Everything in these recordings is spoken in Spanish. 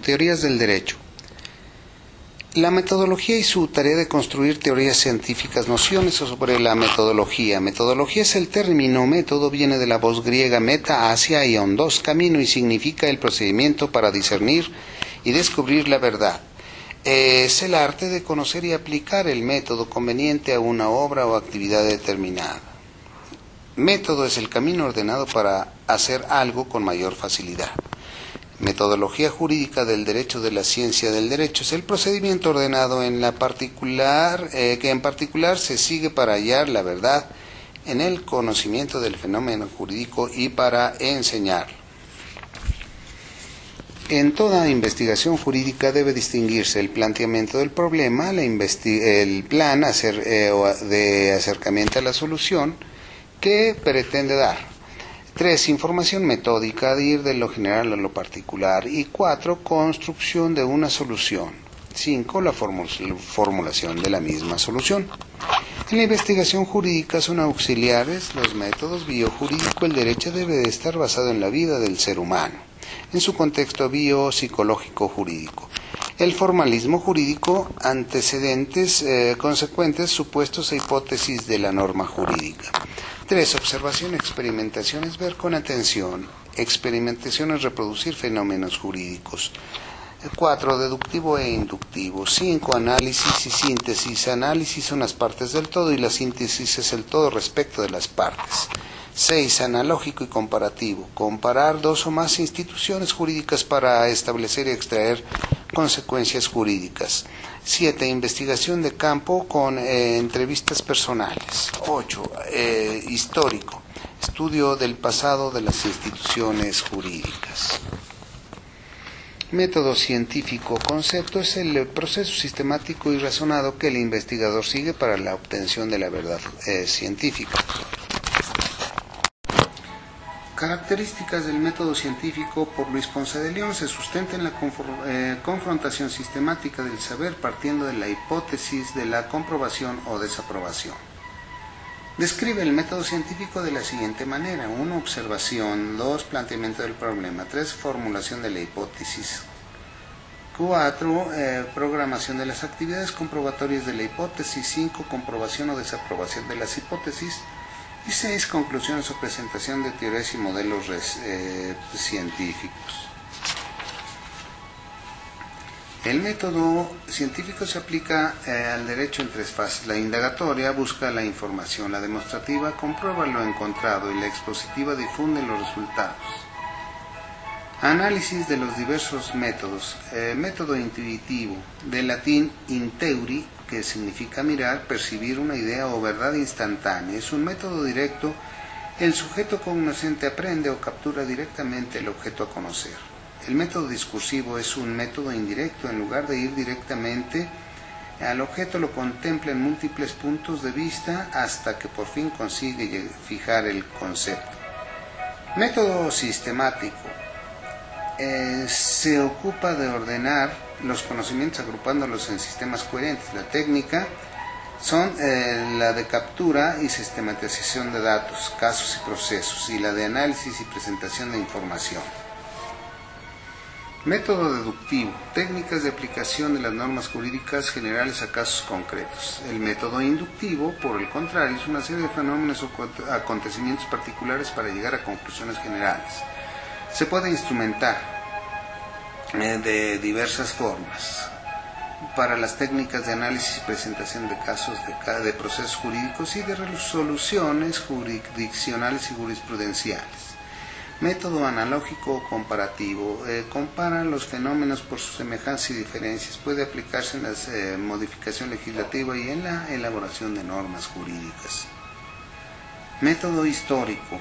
Teorías del derecho. La metodología y su tarea de construir teorías científicas, nociones sobre la metodología. Metodología es el término método, viene de la voz griega meta, hacia, y ondos, camino, y significa el procedimiento para discernir y descubrir la verdad. Es el arte de conocer y aplicar el método conveniente a una obra o actividad determinada. Método es el camino ordenado para hacer algo con mayor facilidad. Metodología jurídica del derecho, de la ciencia del derecho, es el procedimiento ordenado que en particular se sigue para hallar la verdad en el conocimiento del fenómeno jurídico y para enseñarlo. En toda investigación jurídica debe distinguirse el planteamiento del problema, el plan de acercamiento a la solución que pretende dar. 3. Información metódica, de ir de lo general a lo particular. Y 4. Construcción de una solución. 5. La formulación de la misma solución. En la investigación jurídica son auxiliares los métodos biojurídico. El derecho debe de estar basado en la vida del ser humano, en su contexto biopsicológico jurídico. El formalismo jurídico, antecedentes, consecuentes, supuestos e hipótesis de la norma jurídica. 3. Observación, experimentación es ver con atención. Experimentación es reproducir fenómenos jurídicos. 4. Deductivo e inductivo. 5. Análisis y síntesis. Análisis son las partes del todo y la síntesis es el todo respecto de las partes. 6. Analógico y comparativo. Comparar dos o más instituciones jurídicas para establecer y extraer consecuencias jurídicas. 7. Investigación de campo con entrevistas personales. 8. Histórico. Estudio del pasado de las instituciones jurídicas. Método científico. Concepto es el proceso sistemático y razonado que el investigador sigue para la obtención de la verdad científica. Características del método científico por Luis Ponce de León. Se sustenta en la confrontación sistemática del saber partiendo de la hipótesis de la comprobación o desaprobación. Describe el método científico de la siguiente manera: 1. Observación. 2. Planteamiento del problema. 3. Formulación de la hipótesis. 4. Programación de las actividades comprobatorias de la hipótesis. 5. Comprobación o desaprobación de las hipótesis. Y 6. Conclusiones o presentación de teorías y modelos científicos. El método científico se aplica al derecho en 3 fases. La indagatoria busca la información, la demostrativa comprueba lo encontrado y la expositiva difunde los resultados. Análisis de los diversos métodos. Método intuitivo, del latín inteuri, que significa mirar, percibir una idea o verdad instantánea. Es un método directo. El sujeto cognoscente aprende o captura directamente el objeto a conocer. El método discursivo es un método indirecto. En lugar de ir directamente al objeto, lo contempla en múltiples puntos de vista hasta que por fin consigue fijar el concepto. Método sistemático. Se ocupa de ordenar los conocimientos agrupándolos en sistemas coherentes. La técnica son la de captura y sistematización de datos, casos y procesos, y la de análisis y presentación de información. Método deductivo. Técnicas de aplicación de las normas jurídicas generales a casos concretos. El método inductivo, por el contrario, es una serie de fenómenos o acontecimientos particulares para llegar a conclusiones generales. Se puede instrumentar de diversas formas para las técnicas de análisis y presentación de casos de procesos jurídicos y de resoluciones jurisdiccionales y jurisprudenciales. Método analógico o comparativo. Compara los fenómenos por su semejanza y diferencias. Puede aplicarse en la modificación legislativa y en la elaboración de normas jurídicas. Método histórico.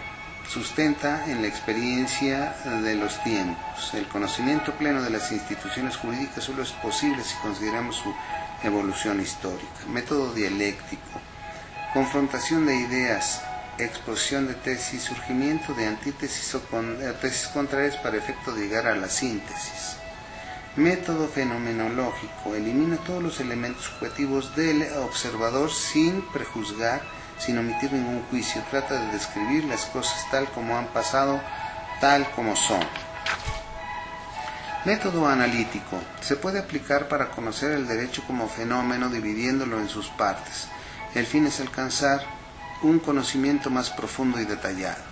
Sustenta en la experiencia de los tiempos. El conocimiento pleno de las instituciones jurídicas solo es posible si consideramos su evolución histórica. Método dialéctico. Confrontación de ideas, exposición de tesis, surgimiento de antítesis o tesis contrarias para efecto de llegar a la síntesis. Método fenomenológico. Elimina todos los elementos subjetivos del observador sin prejuzgar, sin omitir ningún juicio. Trata de describir las cosas tal como han pasado, tal como son. Método analítico. Se puede aplicar para conocer el derecho como fenómeno dividiéndolo en sus partes. El fin es alcanzar un conocimiento más profundo y detallado.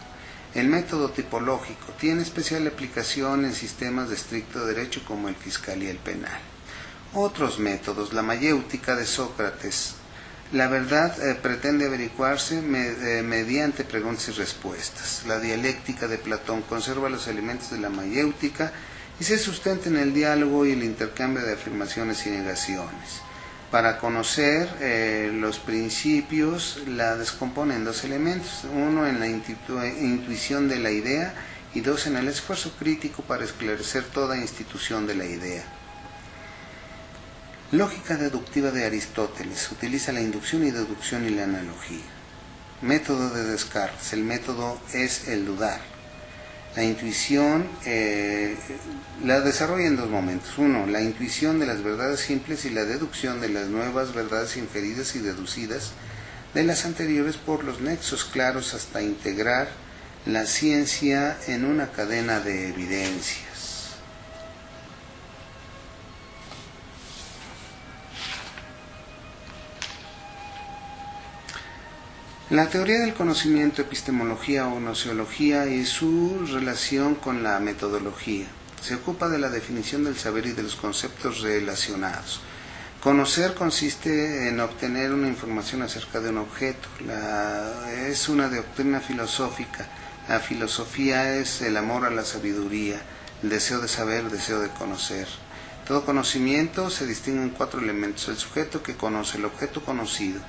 El método tipológico tiene especial aplicación en sistemas de estricto derecho como el fiscal y el penal. Otros métodos. La mayéutica de Sócrates. La verdad pretende averiguarse mediante preguntas y respuestas. La dialéctica de Platón conserva los elementos de la mayéutica y se sustenta en el diálogo y el intercambio de afirmaciones y negaciones. Para conocer los principios la descompone en dos elementos, uno en la intuición de la idea y dos en el esfuerzo crítico para esclarecer toda institución de la idea. Lógica deductiva de Aristóteles. Utiliza la inducción y deducción y la analogía. Método de Descartes. El método es el dudar. La intuición la desarrolla en dos momentos. Uno, la intuición de las verdades simples y la deducción de las nuevas verdades inferidas y deducidas de las anteriores por los nexos claros hasta integrar la ciencia en una cadena de evidencias. La teoría del conocimiento, epistemología o gnoseología y su relación con la metodología. Se ocupa de la definición del saber y de los conceptos relacionados. Conocer consiste en obtener una información acerca de un objeto. Es una doctrina filosófica. La filosofía es el amor a la sabiduría, el deseo de saber, el deseo de conocer. Todo conocimiento se distingue en cuatro elementos: el sujeto que conoce, el objeto conocido,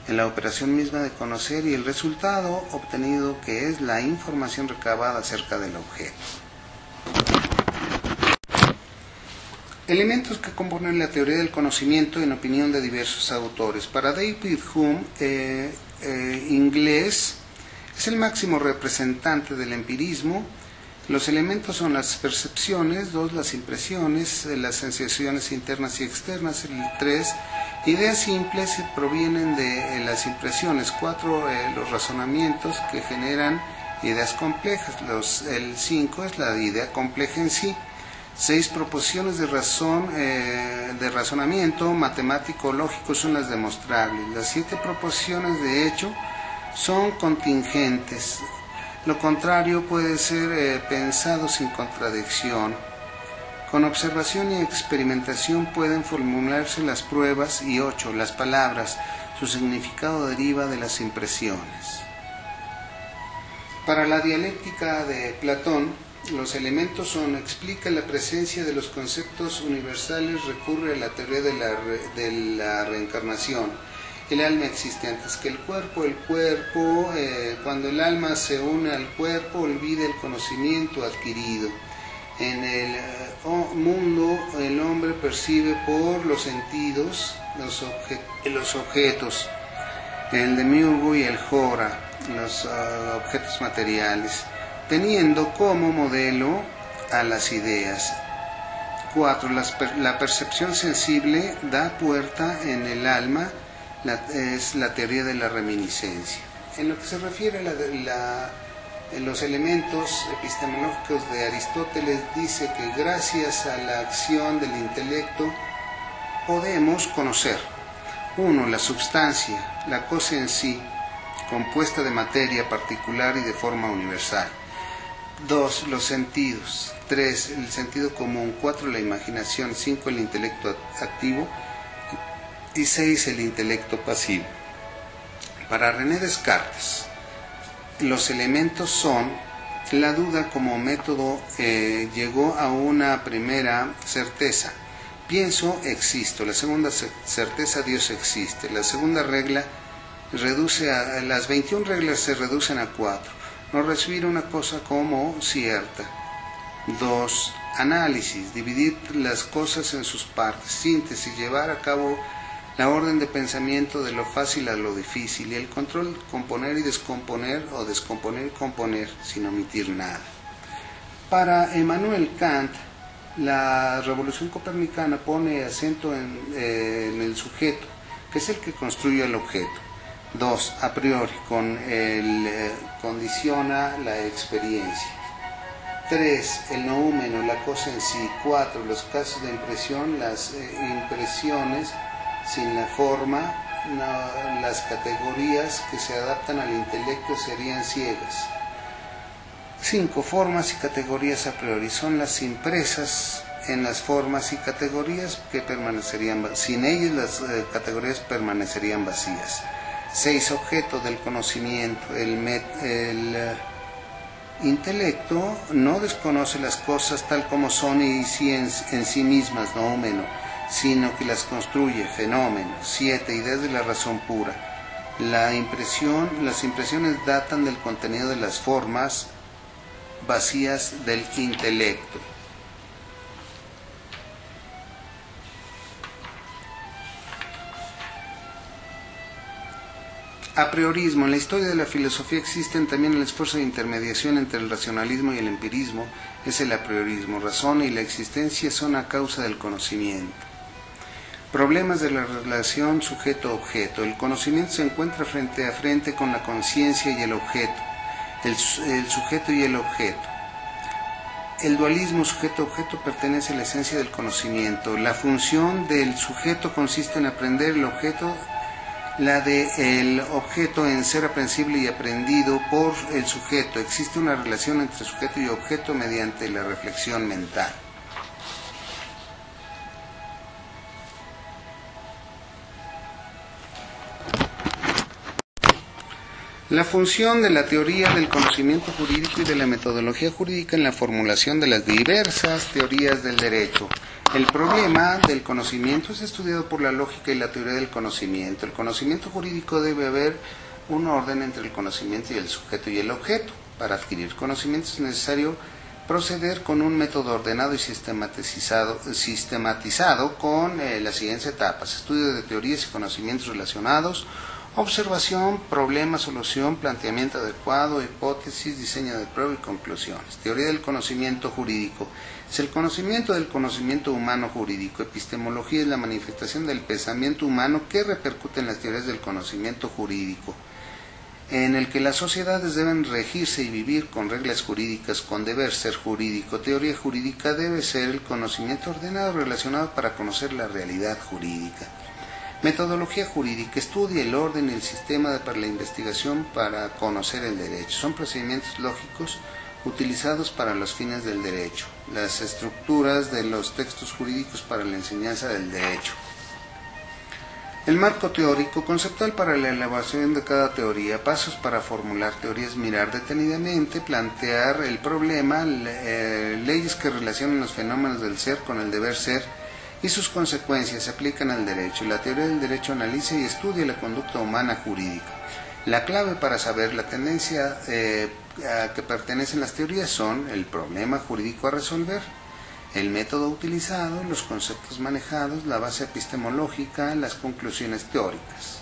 en la operación misma de conocer y el resultado obtenido, que es la información recabada acerca del objeto. Elementos que componen la teoría del conocimiento en opinión de diversos autores. Para David Hume, inglés, es el máximo representante del empirismo. Los elementos son las percepciones, 2, las impresiones, las sensaciones internas y externas, 3, ideas simples provienen de las impresiones, 4, los razonamientos que generan ideas complejas, el 5 es la idea compleja en sí, 6, proposiciones de razonamiento matemático lógico son las demostrables, las 7 proposiciones de hecho son contingentes. Lo contrario puede ser pensado sin contradicción. Con observación y experimentación pueden formularse las pruebas. Y 8, las palabras. Su significado deriva de las impresiones. Para la dialéctica de Platón, los elementos son: explica la presencia de los conceptos universales, recurre a la teoría de la reencarnación. El alma existe antes que el cuerpo, cuando el alma se une al cuerpo, olvida el conocimiento adquirido. En el mundo, el hombre percibe por los sentidos los objetos, el demiurgo y el hora, los objetos materiales, teniendo como modelo a las ideas. 4. La percepción sensible da puerta en el alma, es la teoría de la reminiscencia. En lo que se refiere a los elementos epistemológicos de Aristóteles, dice que gracias a la acción del intelecto podemos conocer: 1. La substancia, la cosa en sí, compuesta de materia particular y de forma universal. 2. Los sentidos. 3. El sentido común. 4. La imaginación. 5. El intelecto activo. Y 6. El intelecto pasivo. Para René Descartes, los elementos son: la duda como método llegó a una primera certeza. Pienso, existo. La segunda certeza, Dios existe. La segunda regla las 21 reglas se reducen a 4. No recibir una cosa como cierta. 2. Análisis, dividir las cosas en sus partes. Síntesis, llevar a cabo la orden de pensamiento de lo fácil a lo difícil. Y el control, componer y descomponer, o descomponer y componer sin omitir nada. Para Emmanuel Kant, la revolución copernicana pone acento en el sujeto, que es el que construye el objeto. 2. A priori, condiciona la experiencia. 3. El noúmeno, la cosa en sí. 4. Los casos de impresión, las impresiones sin la forma, las categorías que se adaptan al intelecto serían ciegas. 5. Formas y categorías a priori. Son las impresas en las formas y categorías que permanecerían, sin ellas las categorías permanecerían vacías. 6. Objeto del conocimiento. El intelecto no desconoce las cosas tal como son y en sí mismas, noúmeno, sino que las construye, fenómeno. 7. Ideas de la razón pura. Las impresiones datan del contenido de las formas vacías del intelecto. A priorismo. En la historia de la filosofía existen también el esfuerzo de intermediación entre el racionalismo y el empirismo. Es el apriorismo. Razón y la existencia son a causa del conocimiento. Problemas de la relación sujeto-objeto. El conocimiento se encuentra frente a frente con la conciencia y el objeto, el sujeto y el objeto. El dualismo sujeto-objeto pertenece a la esencia del conocimiento. La función del sujeto consiste en aprender el objeto, la del objeto en ser aprensible y aprendido por el sujeto. Existe una relación entre sujeto y objeto mediante la reflexión mental. La función de la teoría del conocimiento jurídico y de la metodología jurídica en la formulación de las diversas teorías del derecho. El problema del conocimiento es estudiado por la lógica y la teoría del conocimiento. El conocimiento jurídico debe haber un orden entre el conocimiento y el sujeto y el objeto. Para adquirir conocimiento es necesario proceder con un método ordenado y sistematizado con las siguientes etapas: estudio de teorías y conocimientos relacionados, observación, problema, solución, planteamiento adecuado, hipótesis, diseño de prueba y conclusiones. Teoría del conocimiento jurídico. Es el conocimiento del conocimiento humano jurídico. Epistemología es la manifestación del pensamiento humano que repercute en las teorías del conocimiento jurídico, en el que las sociedades deben regirse y vivir con reglas jurídicas, con deber ser jurídico. Teoría jurídica debe ser el conocimiento ordenado relacionado para conocer la realidad jurídica. Metodología jurídica. Estudia el orden y el sistema para la investigación para conocer el derecho. Son procedimientos lógicos utilizados para los fines del derecho. Las estructuras de los textos jurídicos para la enseñanza del derecho. El marco teórico, conceptual para la elaboración de cada teoría, pasos para formular teorías, mirar detenidamente, plantear el problema, leyes que relacionan los fenómenos del ser con el deber ser y sus consecuencias se aplican al derecho. La teoría del derecho analiza y estudia la conducta humana jurídica. La clave para saber la tendencia a que pertenecen las teorías son el problema jurídico a resolver, el método utilizado, los conceptos manejados, la base epistemológica, las conclusiones teóricas.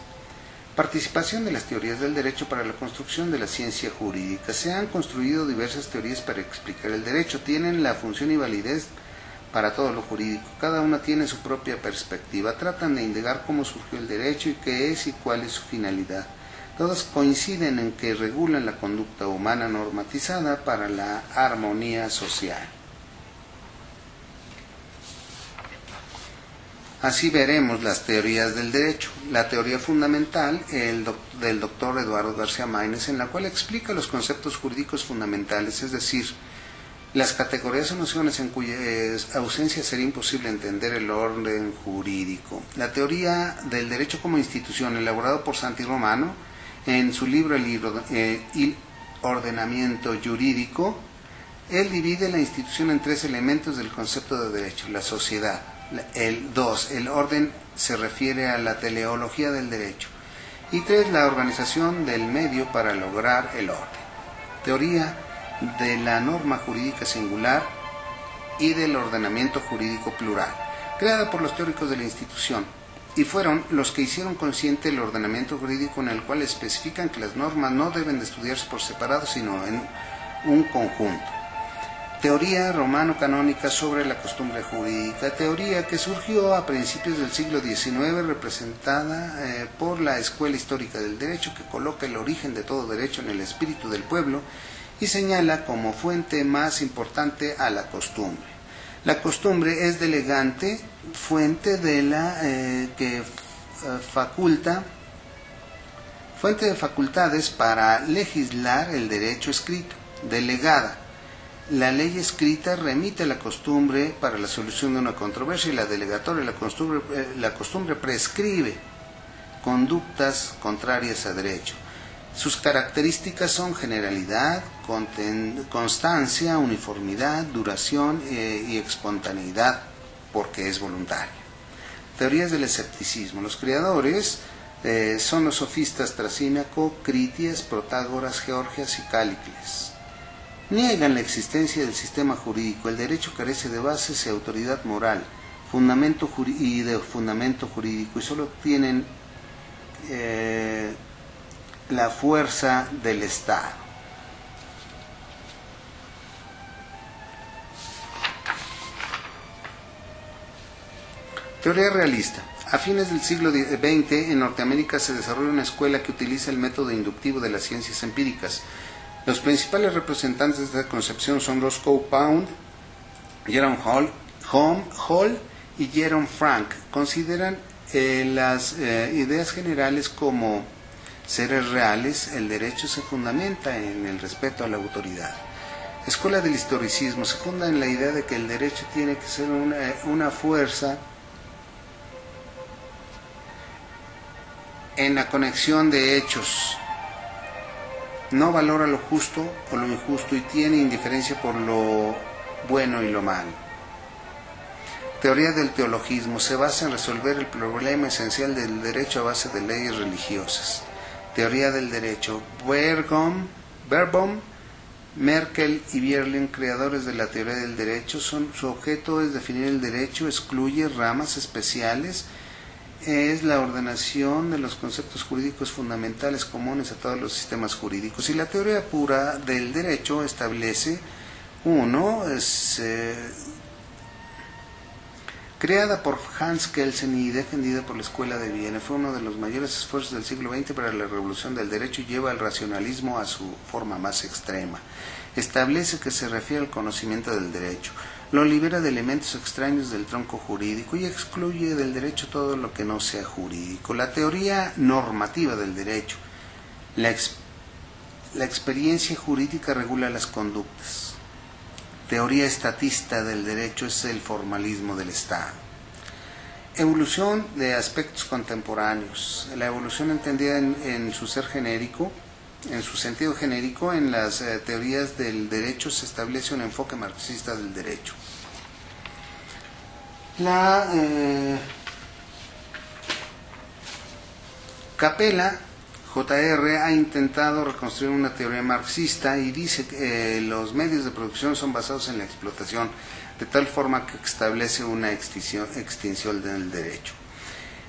Participación de las teorías del derecho para la construcción de la ciencia jurídica. Se han construido diversas teorías para explicar el derecho. Tienen la función y validez para todo lo jurídico. Cada una tiene su propia perspectiva. Tratan de indagar cómo surgió el derecho y qué es y cuál es su finalidad. Todas coinciden en que regulan la conducta humana normatizada para la armonía social. Así veremos las teorías del derecho. La teoría fundamental del doctor Eduardo García Maínez, en la cual explica los conceptos jurídicos fundamentales, es decir, las categorías o nociones en cuya ausencia sería imposible entender el orden jurídico. La teoría del derecho como institución, elaborado por Santi Romano en su libro El ordenamiento jurídico. Él divide la institución en tres elementos del concepto de derecho: la sociedad. El orden se refiere a la teleología del derecho. Y 3, la organización del medio para lograr el orden. Teoría de la norma jurídica singular y del ordenamiento jurídico plural, creada por los teóricos de la institución, y fueron los que hicieron consciente el ordenamiento jurídico, en el cual especifican que las normas no deben de estudiarse por separado, sino en un conjunto. Teoría romano-canónica sobre la costumbre jurídica, teoría que surgió a principios del siglo XIX, representada por la Escuela Histórica del Derecho, que coloca el origen de todo derecho en el espíritu del pueblo y señala como fuente más importante a la costumbre. La costumbre es delegante, fuente de facultades para legislar el derecho escrito. Delegada. La ley escrita remite a la costumbre para la solución de una controversia y la delegatoria, la costumbre prescribe conductas contrarias a derecho. Sus características son generalidad, constancia, uniformidad, duración y espontaneidad, porque es voluntaria. Teorías del escepticismo. Los creadores son los sofistas Trasímaco, Critias, Protágoras, Georgias y Cállicles. Niegan la existencia del sistema jurídico. El derecho carece de bases y autoridad moral, fundamento jurídico, y solo tienen la fuerza del Estado. Teoría realista. A fines del siglo XX, en Norteamérica se desarrolla una escuela que utiliza el método inductivo de las ciencias empíricas. Los principales representantes de esta concepción son Roscoe Pound, Jerome Hall y Jerome Frank. Consideran las ideas generales como seres reales. El derecho se fundamenta en el respeto a la autoridad. Escuela del historicismo se funda en la idea de que el derecho tiene que ser una fuerza en la conexión de hechos. No valora lo justo o lo injusto y tiene indiferencia por lo bueno y lo malo. Teoría del teologismo se basa en resolver el problema esencial del derecho a base de leyes religiosas. Teoría del derecho. Verboom, Merkel y Bierlein, creadores de la teoría del derecho, su objeto es definir el derecho, excluye ramas especiales, es la ordenación de los conceptos jurídicos fundamentales comunes a todos los sistemas jurídicos. Y la teoría pura del derecho establece, creada por Hans Kelsen y defendida por la Escuela de Viena, fue uno de los mayores esfuerzos del siglo XX para la revolución del derecho y lleva al racionalismo a su forma más extrema. Establece que se refiere al conocimiento del derecho, lo libera de elementos extraños del tronco jurídico y excluye del derecho todo lo que no sea jurídico. La teoría normativa del derecho. La experiencia jurídica regula las conductas. Teoría estatista del derecho es el formalismo del Estado. Evolución de aspectos contemporáneos. La evolución entendida en su ser genérico, en su sentido genérico, en las teorías del derecho se establece un enfoque marxista del derecho. Capella, J.R., ha intentado reconstruir una teoría marxista y dice que los medios de producción son basados en la explotación, de tal forma que establece una extinción del derecho.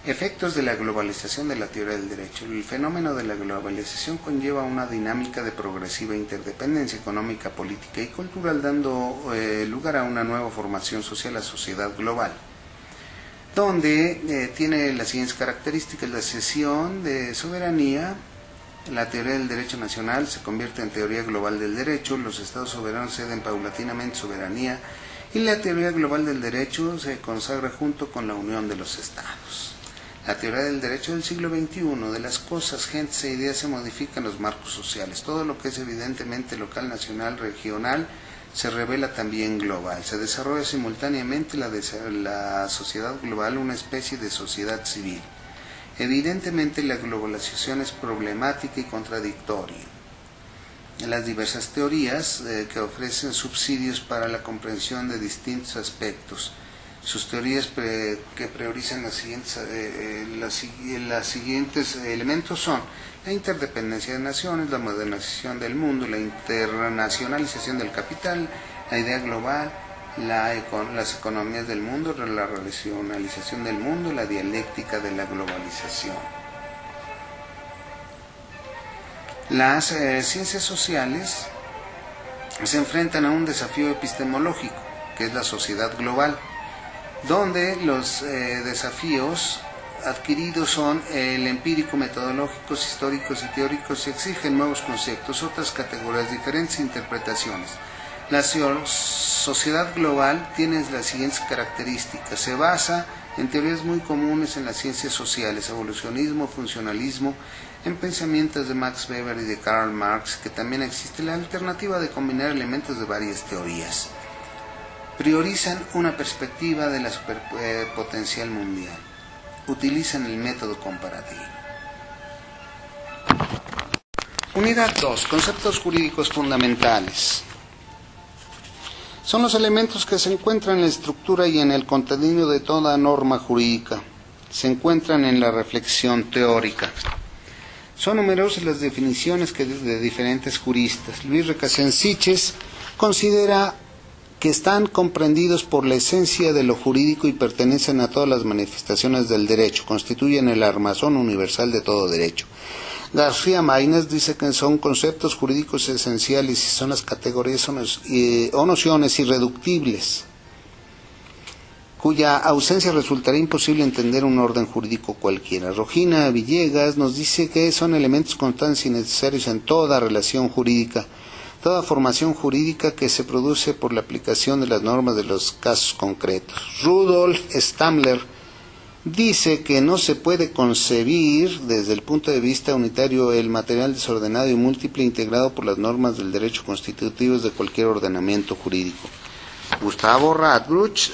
Efectos de la globalización de la teoría del derecho. El fenómeno de la globalización conlleva una dinámica de progresiva interdependencia económica, política y cultural, dando lugar a una nueva formación social, la sociedad global, donde tiene las siguientes características: la cesión de soberanía. La teoría del derecho nacional se convierte en teoría global del derecho, los estados soberanos ceden paulatinamente soberanía y la teoría global del derecho se consagra junto con la unión de los estados. La teoría del derecho del siglo XXI, de las cosas, gentes e ideas se modifican los marcos sociales. Todo lo que es evidentemente local, nacional, regional, se revela también global. Se desarrolla simultáneamente la sociedad global, una especie de sociedad civil. Evidentemente la globalización es problemática y contradictoria. Las diversas teorías que ofrecen subsidios para la comprensión de distintos aspectos. Sus teorías que priorizan los siguientes elementos son la interdependencia de naciones, la modernización del mundo, la internacionalización del capital, la idea global, las economías del mundo, la racionalización del mundo, la dialéctica de la globalización. Las ciencias sociales se enfrentan a un desafío epistemológico, que es la sociedad global, donde los desafíos adquiridos son el empírico, metodológicos, históricos y teóricos y exigen nuevos conceptos, otras categorías, diferentes interpretaciones. La sociedad global tiene las siguientes características. Se basa en teorías muy comunes en las ciencias sociales, evolucionismo, funcionalismo, en pensamientos de Max Weber y de Karl Marx, que también existe la alternativa de combinar elementos de varias teorías. Priorizan una perspectiva de la superpotencial mundial. Utilizan el método comparativo. Unidad 2. Conceptos jurídicos fundamentales. Son los elementos que se encuentran en la estructura y en el contenido de toda norma jurídica. Se encuentran en la reflexión teórica. Son numerosas las definiciones de diferentes juristas. Luis Recasens Siches considera que están comprendidos por la esencia de lo jurídico y pertenecen a todas las manifestaciones del derecho, constituyen el armazón universal de todo derecho. García Maínez dice que son conceptos jurídicos esenciales y son las categorías o nociones irreductibles, cuya ausencia resultará imposible entender un orden jurídico cualquiera. Rogina Villegas nos dice que son elementos constantes y necesarios en toda relación jurídica, toda formación jurídica que se produce por la aplicación de las normas de los casos concretos. Rudolf Stammler dice que no se puede concebir desde el punto de vista unitario el material desordenado y múltiple integrado por las normas del derecho constitutivos de cualquier ordenamiento jurídico. Gustavo Radbruch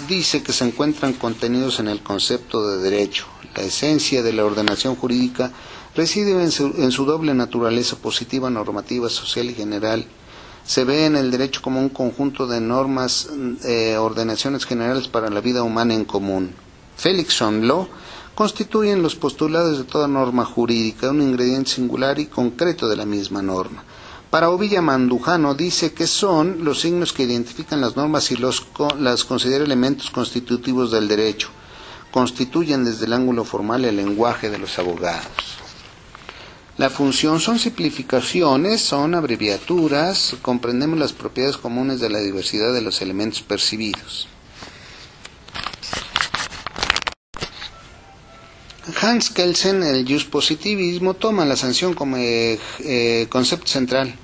dice que se encuentran contenidos en el concepto de derecho. La esencia de la ordenación jurídica reside en su doble naturaleza positiva, normativa, social y general. Se ve en el derecho como un conjunto de normas, ordenaciones generales para la vida humana en común. Félix Law constituyen los postulados de toda norma jurídica, un ingrediente singular y concreto de la misma norma. Para Ovilla Mandujano dice que son los signos que identifican las normas y las considera elementos constitutivos del derecho. Constituyen desde el ángulo formal el lenguaje de los abogados. La función son simplificaciones, son abreviaturas, comprendemos las propiedades comunes de la diversidad de los elementos percibidos. Hans Kelsen, el juspositivismo, toma la sanción como concepto central.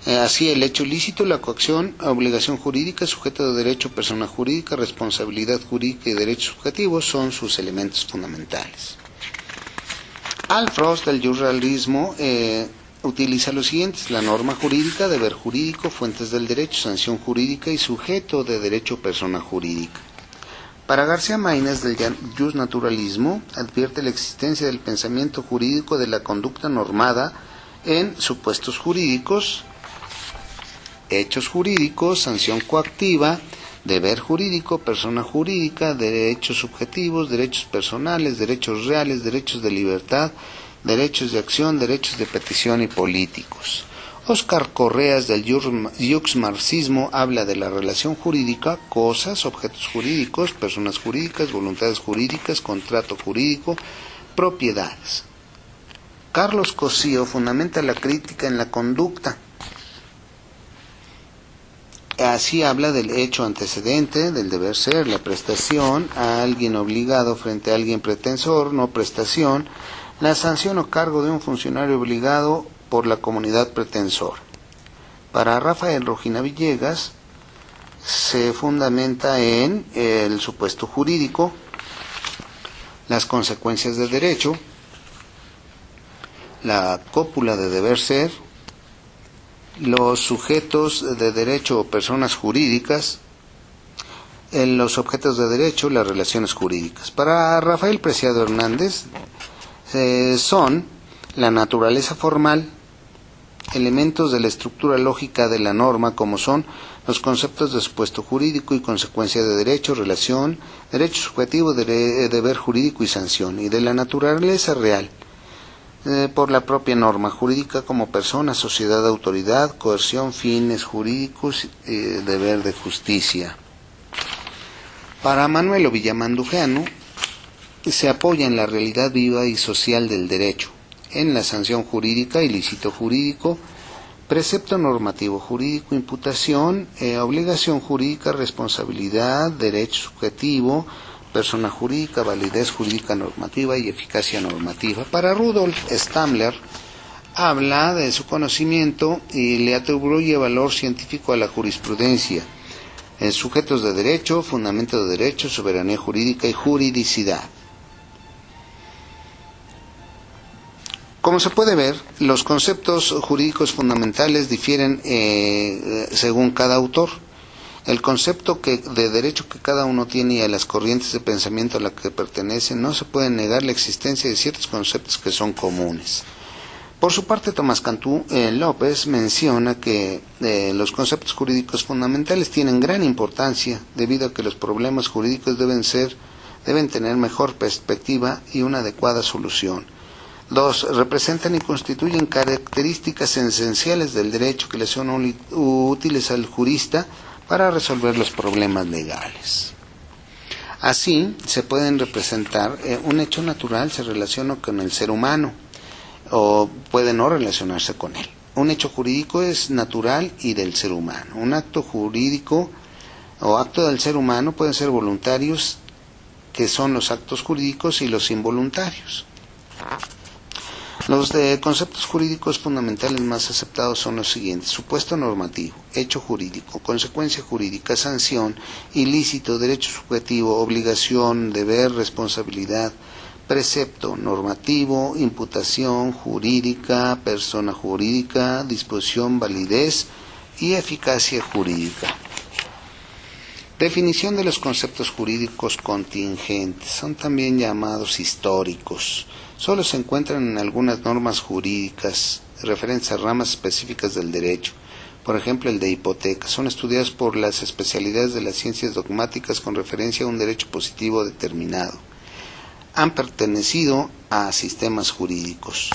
Así, el hecho ilícito, la coacción, obligación jurídica, sujeto de derecho, persona jurídica, responsabilidad jurídica y derechos subjetivos son sus elementos fundamentales. Al Frost, del jusrealismo, utiliza los siguientes: la norma jurídica, deber jurídico, fuentes del derecho, sanción jurídica y sujeto de derecho, persona jurídica. Para García Maínez, del justnaturalismo, advierte la existencia del pensamiento jurídico de la conducta normada en supuestos jurídicos, hechos jurídicos, sanción coactiva, deber jurídico, persona jurídica, derechos subjetivos, derechos personales, derechos reales, derechos de libertad, derechos de acción, derechos de petición y políticos. Óscar Correas, del juxmarxismo, habla de la relación jurídica, cosas, objetos jurídicos, personas jurídicas, voluntades jurídicas, contrato jurídico, propiedades. Carlos Cosío fundamenta la crítica en la conducta. Así habla del hecho antecedente, del deber ser, la prestación, a alguien obligado frente a alguien pretensor, no prestación, la sanción o cargo de un funcionario obligado por la comunidad pretensora. Para Rafael Rogina Villegas se fundamenta en el supuesto jurídico, las consecuencias de derecho, la cópula de deber ser, los sujetos de derecho o personas jurídicas, en los objetos de derecho, las relaciones jurídicas. Para Rafael Preciado Hernández son la naturaleza formal, elementos de la estructura lógica de la norma, como son los conceptos de supuesto jurídico y consecuencia de derecho, relación, derecho subjetivo, deber jurídico y sanción, y de la naturaleza real, por la propia norma jurídica como persona, sociedad, autoridad, coerción, fines jurídicos, deber de justicia. Para Manuel Villamandujano se apoya en la realidad viva y social del derecho, en la sanción jurídica, ilícito jurídico, precepto normativo jurídico, imputación, obligación jurídica, responsabilidad, derecho subjetivo, persona jurídica, validez jurídica normativa y eficacia normativa. Para Rudolf Stammler, habla de su conocimiento y le atribuye valor científico a la jurisprudencia, en sujetos de derecho, fundamento de derecho, soberanía jurídica y juridicidad. Como se puede ver, los conceptos jurídicos fundamentales difieren según cada autor. El concepto de derecho que cada uno tiene y a las corrientes de pensamiento a las que pertenecen, no se puede negar la existencia de ciertos conceptos que son comunes. Por su parte, Tomás Cantú López menciona que los conceptos jurídicos fundamentales tienen gran importancia debido a que los problemas jurídicos deben tener mejor perspectiva y una adecuada solución. 2. Representan y constituyen características esenciales del derecho que le son útiles al jurista para resolver los problemas legales. Así, se pueden representar un hecho natural se relaciona con el ser humano o puede no relacionarse con él. Un hecho jurídico es natural y del ser humano. Un acto jurídico o acto del ser humano pueden ser voluntarios, que son los actos jurídicos, y los involuntarios. Los conceptos jurídicos fundamentales más aceptados son los siguientes: supuesto normativo, hecho jurídico, consecuencia jurídica, sanción, ilícito, derecho subjetivo, obligación, deber, responsabilidad, precepto normativo, imputación jurídica, persona jurídica, disposición, validez y eficacia jurídica. Definición de los conceptos jurídicos contingentes. Son también llamados históricos. Solo se encuentran en algunas normas jurídicas referentes a ramas específicas del derecho. Por ejemplo, el de hipoteca. Son estudiados por las especialidades de las ciencias dogmáticas con referencia a un derecho positivo determinado. Han pertenecido a sistemas jurídicos.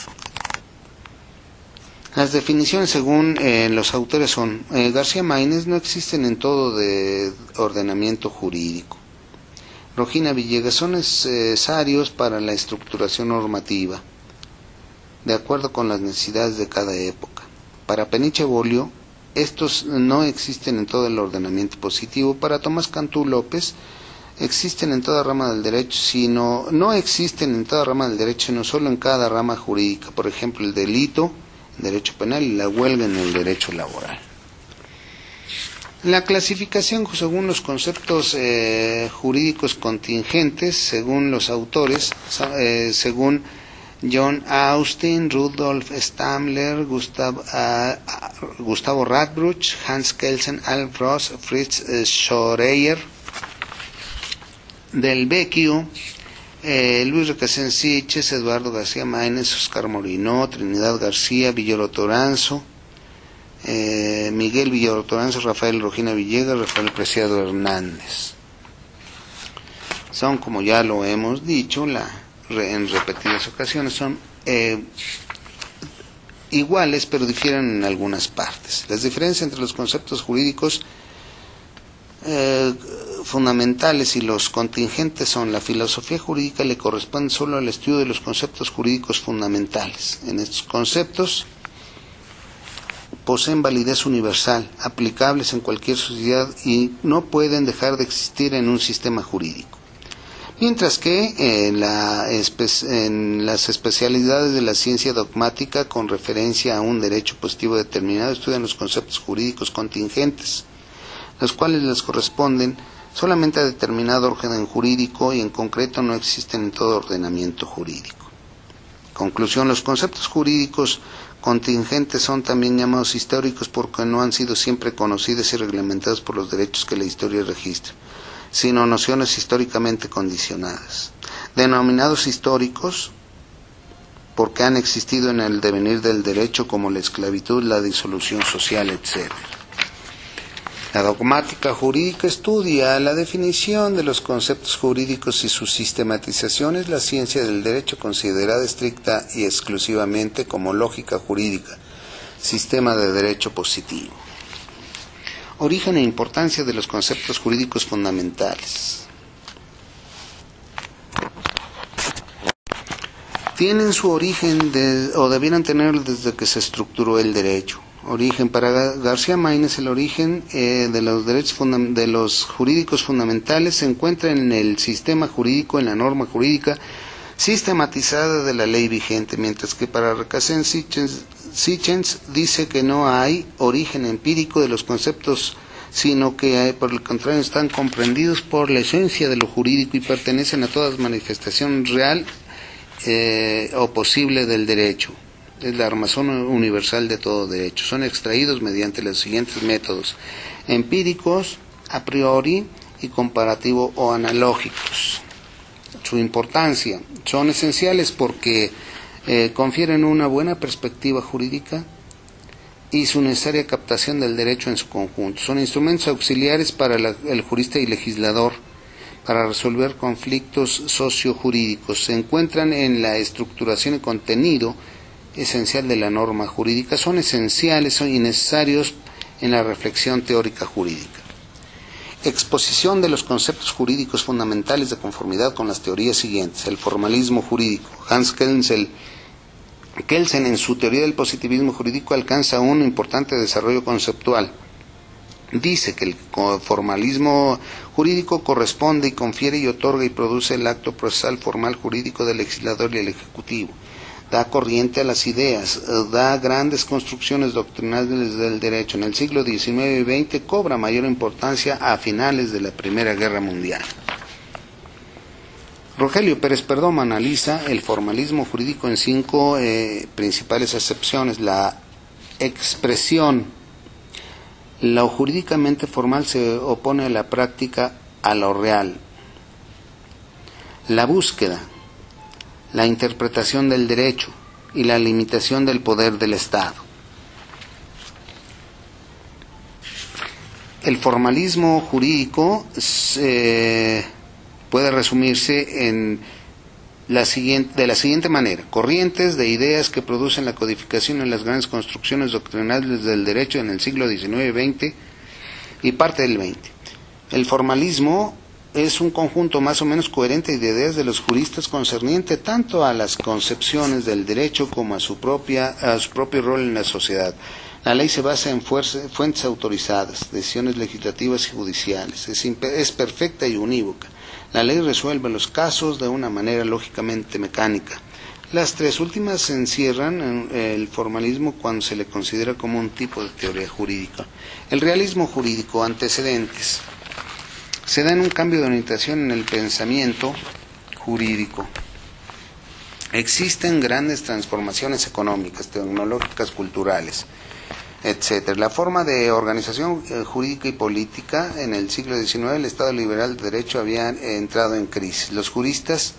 Las definiciones según los autores son: García Maínez, no existen en todo de ordenamiento jurídico. Rojina Villegas, son necesarios para la estructuración normativa, de acuerdo con las necesidades de cada época. Para Peniche Bolio, estos no existen en todo el ordenamiento positivo. Para Tomás Cantú López, existen en toda rama del derecho, no existen en toda rama del derecho, sino solo en cada rama jurídica. Por ejemplo, el delito en derecho penal y la huelga en el derecho laboral. La clasificación según los conceptos jurídicos contingentes, según los autores, según John Austin, Rudolf Stammler, Gustavo Radbruch, Hans Kelsen, Alf Ross, Fritz Schreier, Del Vecchio, Luis Requesens, Eduardo García Maínez, Oscar Morinó, Trinidad García, Villoro Toranzo, Miguel Villoro Toranzo, Rafael Rojina Villegas, Rafael Preciado Hernández. Son, como ya lo hemos dicho en repetidas ocasiones, son iguales pero difieren en algunas partes. Las diferencias entre los conceptos jurídicos fundamentales y los contingentes son: la filosofía jurídica le corresponde solo al estudio de los conceptos jurídicos fundamentales. En estos conceptos poseen validez universal, aplicables en cualquier sociedad y no pueden dejar de existir en un sistema jurídico. Mientras que en las especialidades de la ciencia dogmática con referencia a un derecho positivo determinado estudian los conceptos jurídicos contingentes, los cuales les corresponden solamente a determinado orden jurídico y en concreto no existen en todo ordenamiento jurídico. Conclusión: los conceptos jurídicos contingentes son también llamados históricos porque no han sido siempre conocidos y reglamentados por los derechos que la historia registra, sino nociones históricamente condicionadas. Denominados históricos porque han existido en el devenir del derecho, como la esclavitud, la disolución social, etc. La dogmática jurídica estudia la definición de los conceptos jurídicos y su sistematización. Es la ciencia del derecho considerada estricta y exclusivamente como lógica jurídica, sistema de derecho positivo. Origen e importancia de los conceptos jurídicos fundamentales. Tienen su origen o debieran tenerlo desde que se estructuró el derecho. Origen. Para García Maínez, el origen de los derechos de los jurídicos fundamentales se encuentra en el sistema jurídico, en la norma jurídica sistematizada de la ley vigente, mientras que para Recasens Sichens dice que no hay origen empírico de los conceptos, sino que por el contrario están comprendidos por la esencia de lo jurídico y pertenecen a todas manifestación real o posible del derecho. Es la armazón universal de todo derecho. Son extraídos mediante los siguientes métodos: empíricos, a priori y comparativo o analógicos. Su importancia: son esenciales porque confieren una buena perspectiva jurídica y su necesaria captación del derecho en su conjunto. Son instrumentos auxiliares para el jurista y legislador para resolver conflictos sociojurídicos. Se encuentran en la estructuración y contenido esencial de la norma jurídica. Son esenciales y necesarios en la reflexión teórica jurídica. Exposición de los conceptos jurídicos fundamentales de conformidad con las teorías siguientes. El formalismo jurídico. Hans Kelsen en su teoría del positivismo jurídico alcanza un importante desarrollo conceptual. Dice que el formalismo jurídico corresponde y confiere y otorga y produce el acto procesal formal jurídico del legislador y el ejecutivo. Da corriente a las ideas, da grandes construcciones doctrinales del derecho. En el siglo XIX y XX cobra mayor importancia a finales de la Primera Guerra Mundial. Rogelio Pérez Perdomo analiza el formalismo jurídico en 5 principales acepciones. La expresión. Lo jurídicamente formal se opone a la práctica, a lo real. La búsqueda. La interpretación del derecho y la limitación del poder del Estado. El formalismo jurídico puede resumirse en de la siguiente manera: corrientes de ideas que producen la codificación en las grandes construcciones doctrinales del derecho en el siglo XIX y XX y parte del XX. El formalismo es un conjunto más o menos coherente de ideas de los juristas concerniente tanto a las concepciones del derecho como a su propio rol en la sociedad. La ley se basa en fuentes autorizadas, decisiones legislativas y judiciales. Es perfecta y unívoca. La ley resuelve los casos de una manera lógicamente mecánica. Las 3 últimas se encierran en el formalismo cuando se le considera como un tipo de teoría jurídica. El realismo jurídico, antecedentes. Se da en un cambio de orientación en el pensamiento jurídico. Existen grandes transformaciones económicas, tecnológicas, culturales, etc. La forma de organización jurídica y política en el siglo XIX, el Estado liberal de derecho había entrado en crisis. Los juristas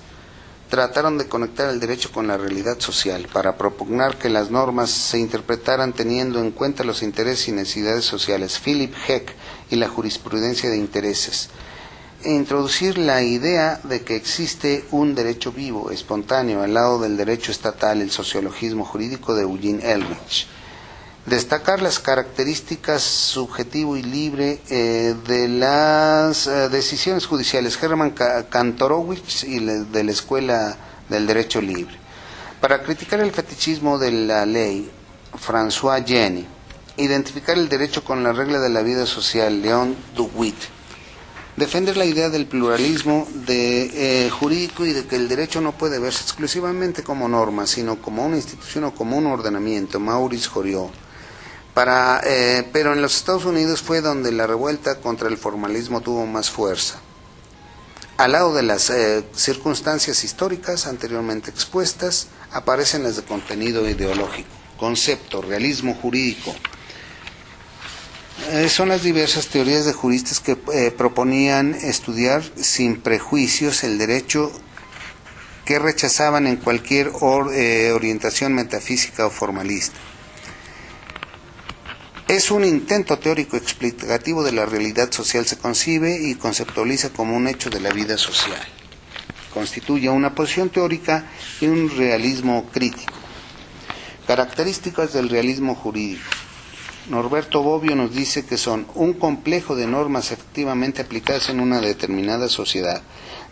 trataron de conectar el derecho con la realidad social para propugnar que las normas se interpretaran teniendo en cuenta los intereses y necesidades sociales. Philip Heck y la jurisprudencia de intereses. Introducir la idea de que existe un derecho vivo, espontáneo, al lado del derecho estatal, el sociologismo jurídico de Eugene Eldridge. Destacar las características subjetivo y libre de las decisiones judiciales. Hermann Kantorowicz y de la Escuela del Derecho Libre. Para criticar el fetichismo de la ley, François Jenny. Identificar el derecho con la regla de la vida social, Leon Duguid. Defender la idea del pluralismo jurídico y de que el derecho no puede verse exclusivamente como norma, sino como una institución o como un ordenamiento, Maurice Joriot. Pero en los Estados Unidos fue donde la revuelta contra el formalismo tuvo más fuerza. Al lado de las circunstancias históricas anteriormente expuestas, aparecen las de contenido ideológico. Concepto, realismo jurídico. Son las diversas teorías de juristas que proponían estudiar sin prejuicios el derecho, que rechazaban en cualquier orientación metafísica o formalista. Es un intento teórico explicativo de la realidad social. Se concibe y conceptualiza como un hecho de la vida social. Constituye una posición teórica y un realismo crítico. Características del realismo jurídico. Norberto Bobbio nos dice que son un complejo de normas efectivamente aplicadas en una determinada sociedad.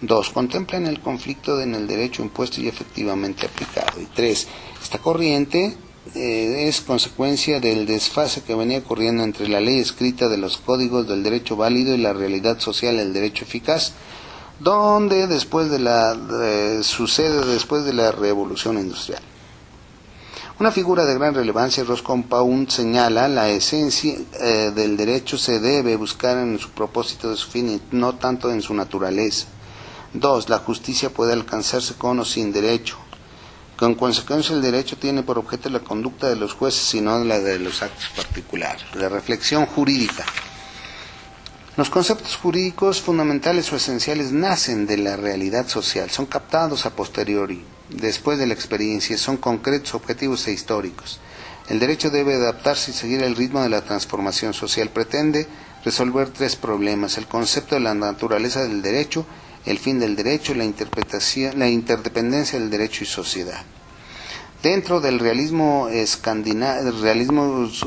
2. Contemplan el conflicto en el derecho impuesto y efectivamente aplicado. Y 3. Esta corriente es consecuencia del desfase que venía ocurriendo entre la ley escrita de los códigos del derecho válido y la realidad social del derecho eficaz, donde sucede después de la revolución industrial. Una figura de gran relevancia, Roscoe Pound señala, la esencia del derecho se debe buscar en su propósito de su fin y no tanto en su naturaleza. 2. La justicia puede alcanzarse con o sin derecho. Con consecuencia, el derecho tiene por objeto la conducta de los jueces y no la de los actos particulares. La reflexión jurídica. Los conceptos jurídicos fundamentales o esenciales nacen de la realidad social, son captados a posteriori, después de la experiencia, son concretos, objetivos e históricos. El derecho debe adaptarse y seguir el ritmo de la transformación social. Pretende resolver 3 problemas: el concepto de la naturaleza del derecho, el fin del derecho, la interdependencia del derecho y sociedad. Dentro del realismo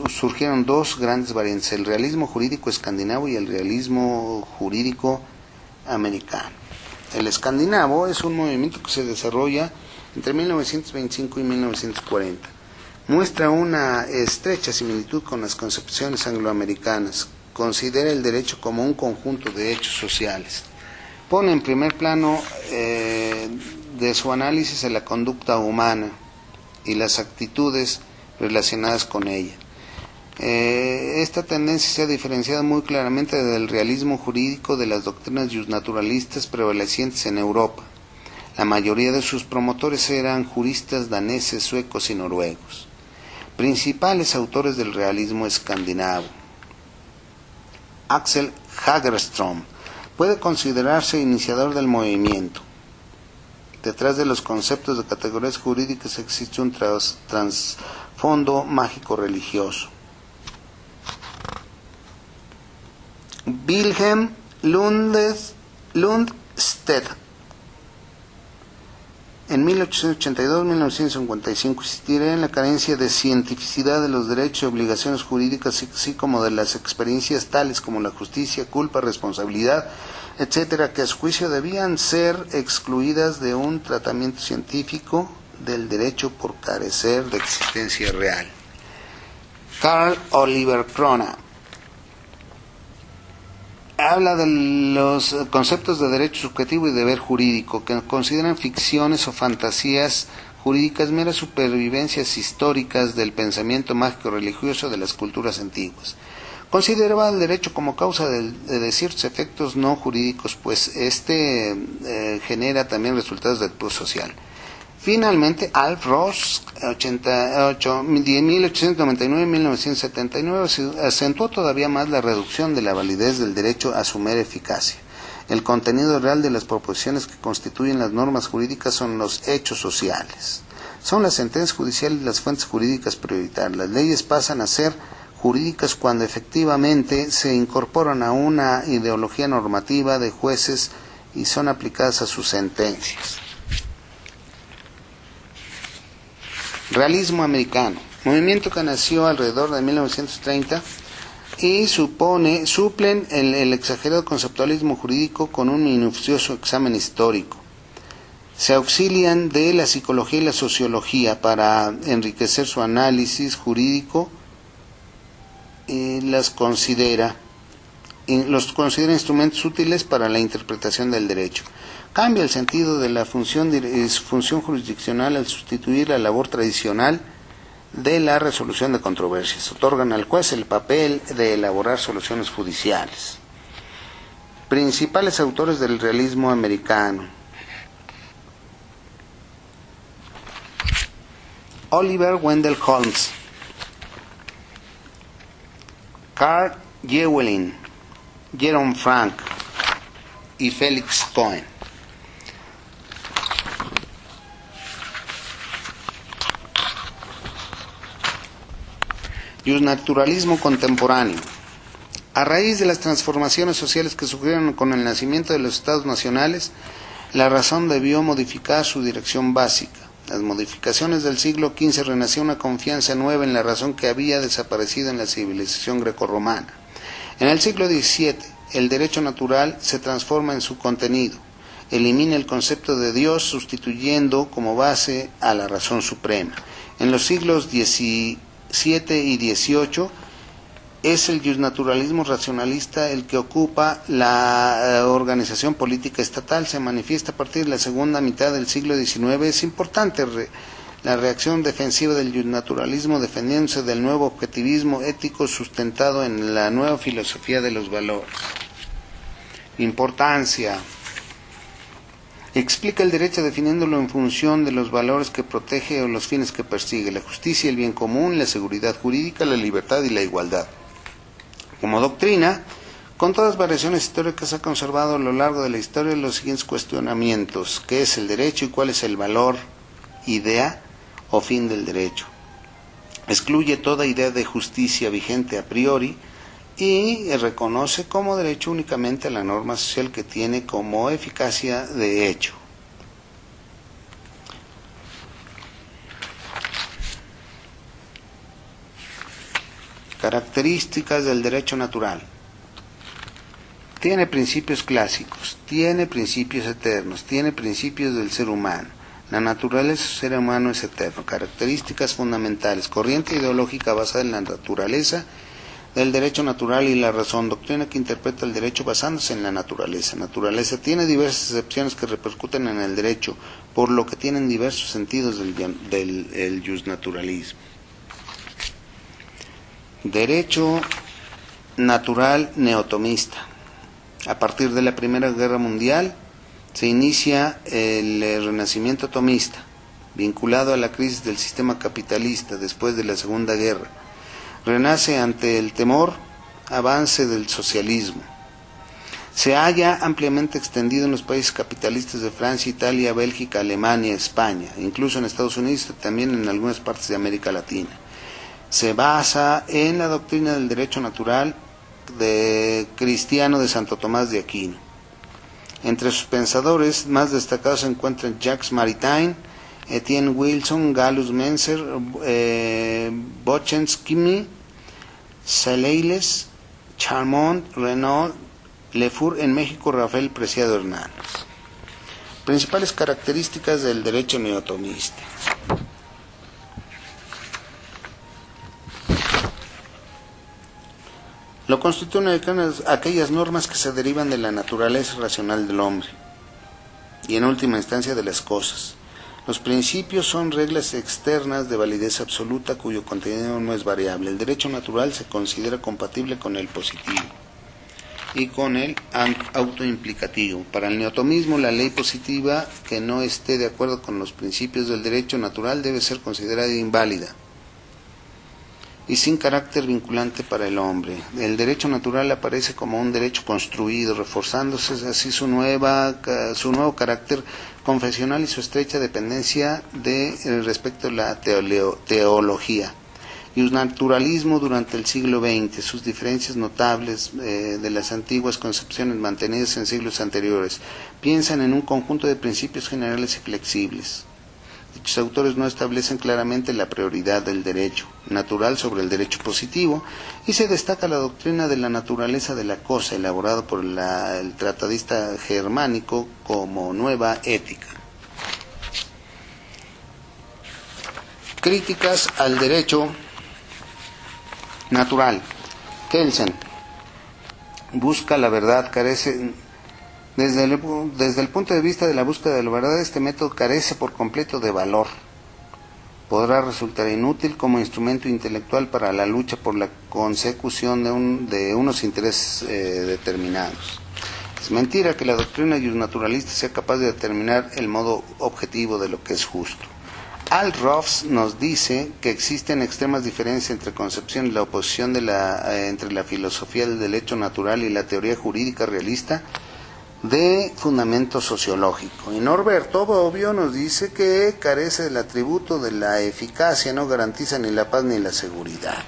surgieron 2 grandes variantes: el realismo jurídico escandinavo y el realismo jurídico americano. El escandinavo es un movimiento que se desarrolla entre 1925 y 1940. Muestra una estrecha similitud con las concepciones angloamericanas. Considera el derecho como un conjunto de hechos sociales. Pone en primer plano de su análisis a la conducta humana y las actitudes relacionadas con ella. Esta tendencia se ha diferenciado muy claramente del realismo jurídico de las doctrinas justnaturalistas prevalecientes en Europa. La mayoría de sus promotores eran juristas daneses, suecos y noruegos. Principales autores del realismo escandinavo. Axel Hagerström puede considerarse iniciador del movimiento. Detrás de los conceptos de categorías jurídicas existe un trasfondo mágico-religioso. Wilhelm Lundstedt, en 1882-1955, insistirá en la carencia de cientificidad de los derechos y obligaciones jurídicas, así como de las experiencias tales como la justicia, culpa, responsabilidad, etcétera, que a su juicio debían ser excluidas de un tratamiento científico del derecho por carecer de existencia real. Carl Oliver Crona habla de los conceptos de derecho subjetivo y deber jurídico, que consideran ficciones o fantasías jurídicas meras supervivencias históricas del pensamiento mágico religioso de las culturas antiguas. Consideraba el derecho como causa de ciertos efectos no jurídicos, pues genera también resultados del plus social. Finalmente, Alf Ross, 1899-1979, acentuó todavía más la reducción de la validez del derecho a su mera eficacia. El contenido real de las proposiciones que constituyen las normas jurídicas son los hechos sociales. Son las sentencias judiciales las fuentes jurídicas prioritarias. Las leyes pasan a ser jurídicas cuando efectivamente se incorporan a una ideología normativa de jueces y son aplicadas a sus sentencias. Realismo americano, movimiento que nació alrededor de 1930 y suplen el exagerado conceptualismo jurídico con un minucioso examen histórico. Se auxilian de la psicología y la sociología para enriquecer su análisis jurídico y los considera instrumentos útiles para la interpretación del derecho. Cambia el sentido de la función jurisdiccional al sustituir la labor tradicional de la resolución de controversias. Otorgan al juez el papel de elaborar soluciones judiciales. Principales autores del realismo americano: Oliver Wendell Holmes, Carl Llewellyn, Jerome Frank y Felix Cohen. Justnaturalismo contemporáneo. A raíz de las transformaciones sociales que surgieron con el nacimiento de los estados nacionales, la razón debió modificar su dirección básica. Las modificaciones del siglo XV renació una confianza nueva en la razón que había desaparecido en la civilización grecorromana. En el siglo XVII, el derecho natural se transforma en su contenido. Elimina el concepto de Dios, sustituyendo como base a la razón suprema. En los siglos XVII y XVIII es el justnaturalismo racionalista el que ocupa la organización política estatal. Se manifiesta a partir de la segunda mitad del siglo XIX. Es importante la reacción defensiva del justnaturalismo, defendiéndose del nuevo objetivismo ético sustentado en la nueva filosofía de los valores. Importancia. Explica el derecho definiéndolo en función de los valores que protege o los fines que persigue: la justicia, el bien común, la seguridad jurídica, la libertad y la igualdad. Como doctrina, con todas variaciones históricas, ha conservado a lo largo de la historia los siguientes cuestionamientos: ¿qué es el derecho y cuál es el valor, idea o fin del derecho? Excluye toda idea de justicia vigente a priori y reconoce como derecho únicamente a la norma social que tiene como eficacia de hecho. Características del derecho natural. Tiene principios clásicos, tiene principios eternos, tiene principios del ser humano. La naturaleza del ser humano es eterno. Características fundamentales: corriente ideológica basada en la naturaleza del derecho natural y la razón, doctrina que interpreta el derecho basándose en la naturaleza. Naturaleza tiene diversas excepciones que repercuten en el derecho, por lo que tienen diversos sentidos del justnaturalismo. Derecho natural neotomista. A partir de la Primera Guerra Mundial se inicia el renacimiento tomista, vinculado a la crisis del sistema capitalista después de la Segunda Guerra. Renace ante el temor avance del socialismo. Se halla ampliamente extendido en los países capitalistas de Francia, Italia, Bélgica, Alemania, España, incluso en Estados Unidos y también en algunas partes de América Latina. Se basa en la doctrina del derecho natural cristiano de Santo Tomás de Aquino. Entre sus pensadores más destacados se encuentran Jacques Maritain, Etienne Wilson, Gallus Menser, Bocchem-Schimmel, Celeiles, Charmont, Renaud, Lefur, en México Rafael Preciado Hernández. Principales características del derecho neotomista. Lo constituyen aquellas normas que se derivan de la naturaleza racional del hombre y en última instancia de las cosas. Los principios son reglas externas de validez absoluta cuyo contenido no es variable. El derecho natural se considera compatible con el positivo y con el autoimplicativo. Para el neotomismo, la ley positiva que no esté de acuerdo con los principios del derecho natural debe ser considerada inválida y sin carácter vinculante para el hombre. El derecho natural aparece como un derecho construido, reforzándose así su nuevo carácter confesional y su estrecha dependencia respecto a la teología. Y un naturalismo durante el siglo XX, sus diferencias notables de las antiguas concepciones mantenidas en siglos anteriores, piensan en un conjunto de principios generales y flexibles. Dichos autores no establecen claramente la prioridad del derecho natural sobre el derecho positivo y se destaca la doctrina de la naturaleza de la cosa, elaborada por el tratadista germánico como nueva ética. Críticas al derecho natural. Kelsen busca la verdad, carece. Desde el punto de vista de la búsqueda de la verdad, este método carece por completo de valor. Podrá resultar inútil como instrumento intelectual para la lucha por la consecución de unos intereses determinados. Es mentira que la doctrina justnaturalista sea capaz de determinar el modo objetivo de lo que es justo. Al Ross nos dice que existen extremas diferencias entre concepciones de la oposición entre la filosofía del derecho natural y la teoría jurídica realista de fundamento sociológico. Y Norberto Bobbio nos dice que carece del atributo de la eficacia, no garantiza ni la paz ni la seguridad.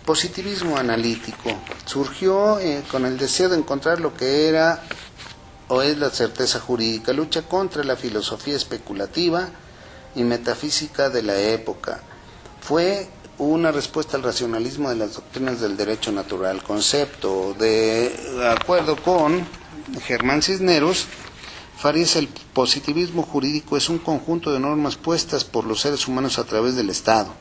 Positivismo analítico surgió con el deseo de encontrar lo que era o es la certeza jurídica, lucha contra la filosofía especulativa y metafísica de la época. Fue una respuesta al racionalismo de las doctrinas del derecho natural, concepto de acuerdo con Germán Cisneros, Farías, el positivismo jurídico es un conjunto de normas puestas por los seres humanos a través del Estado.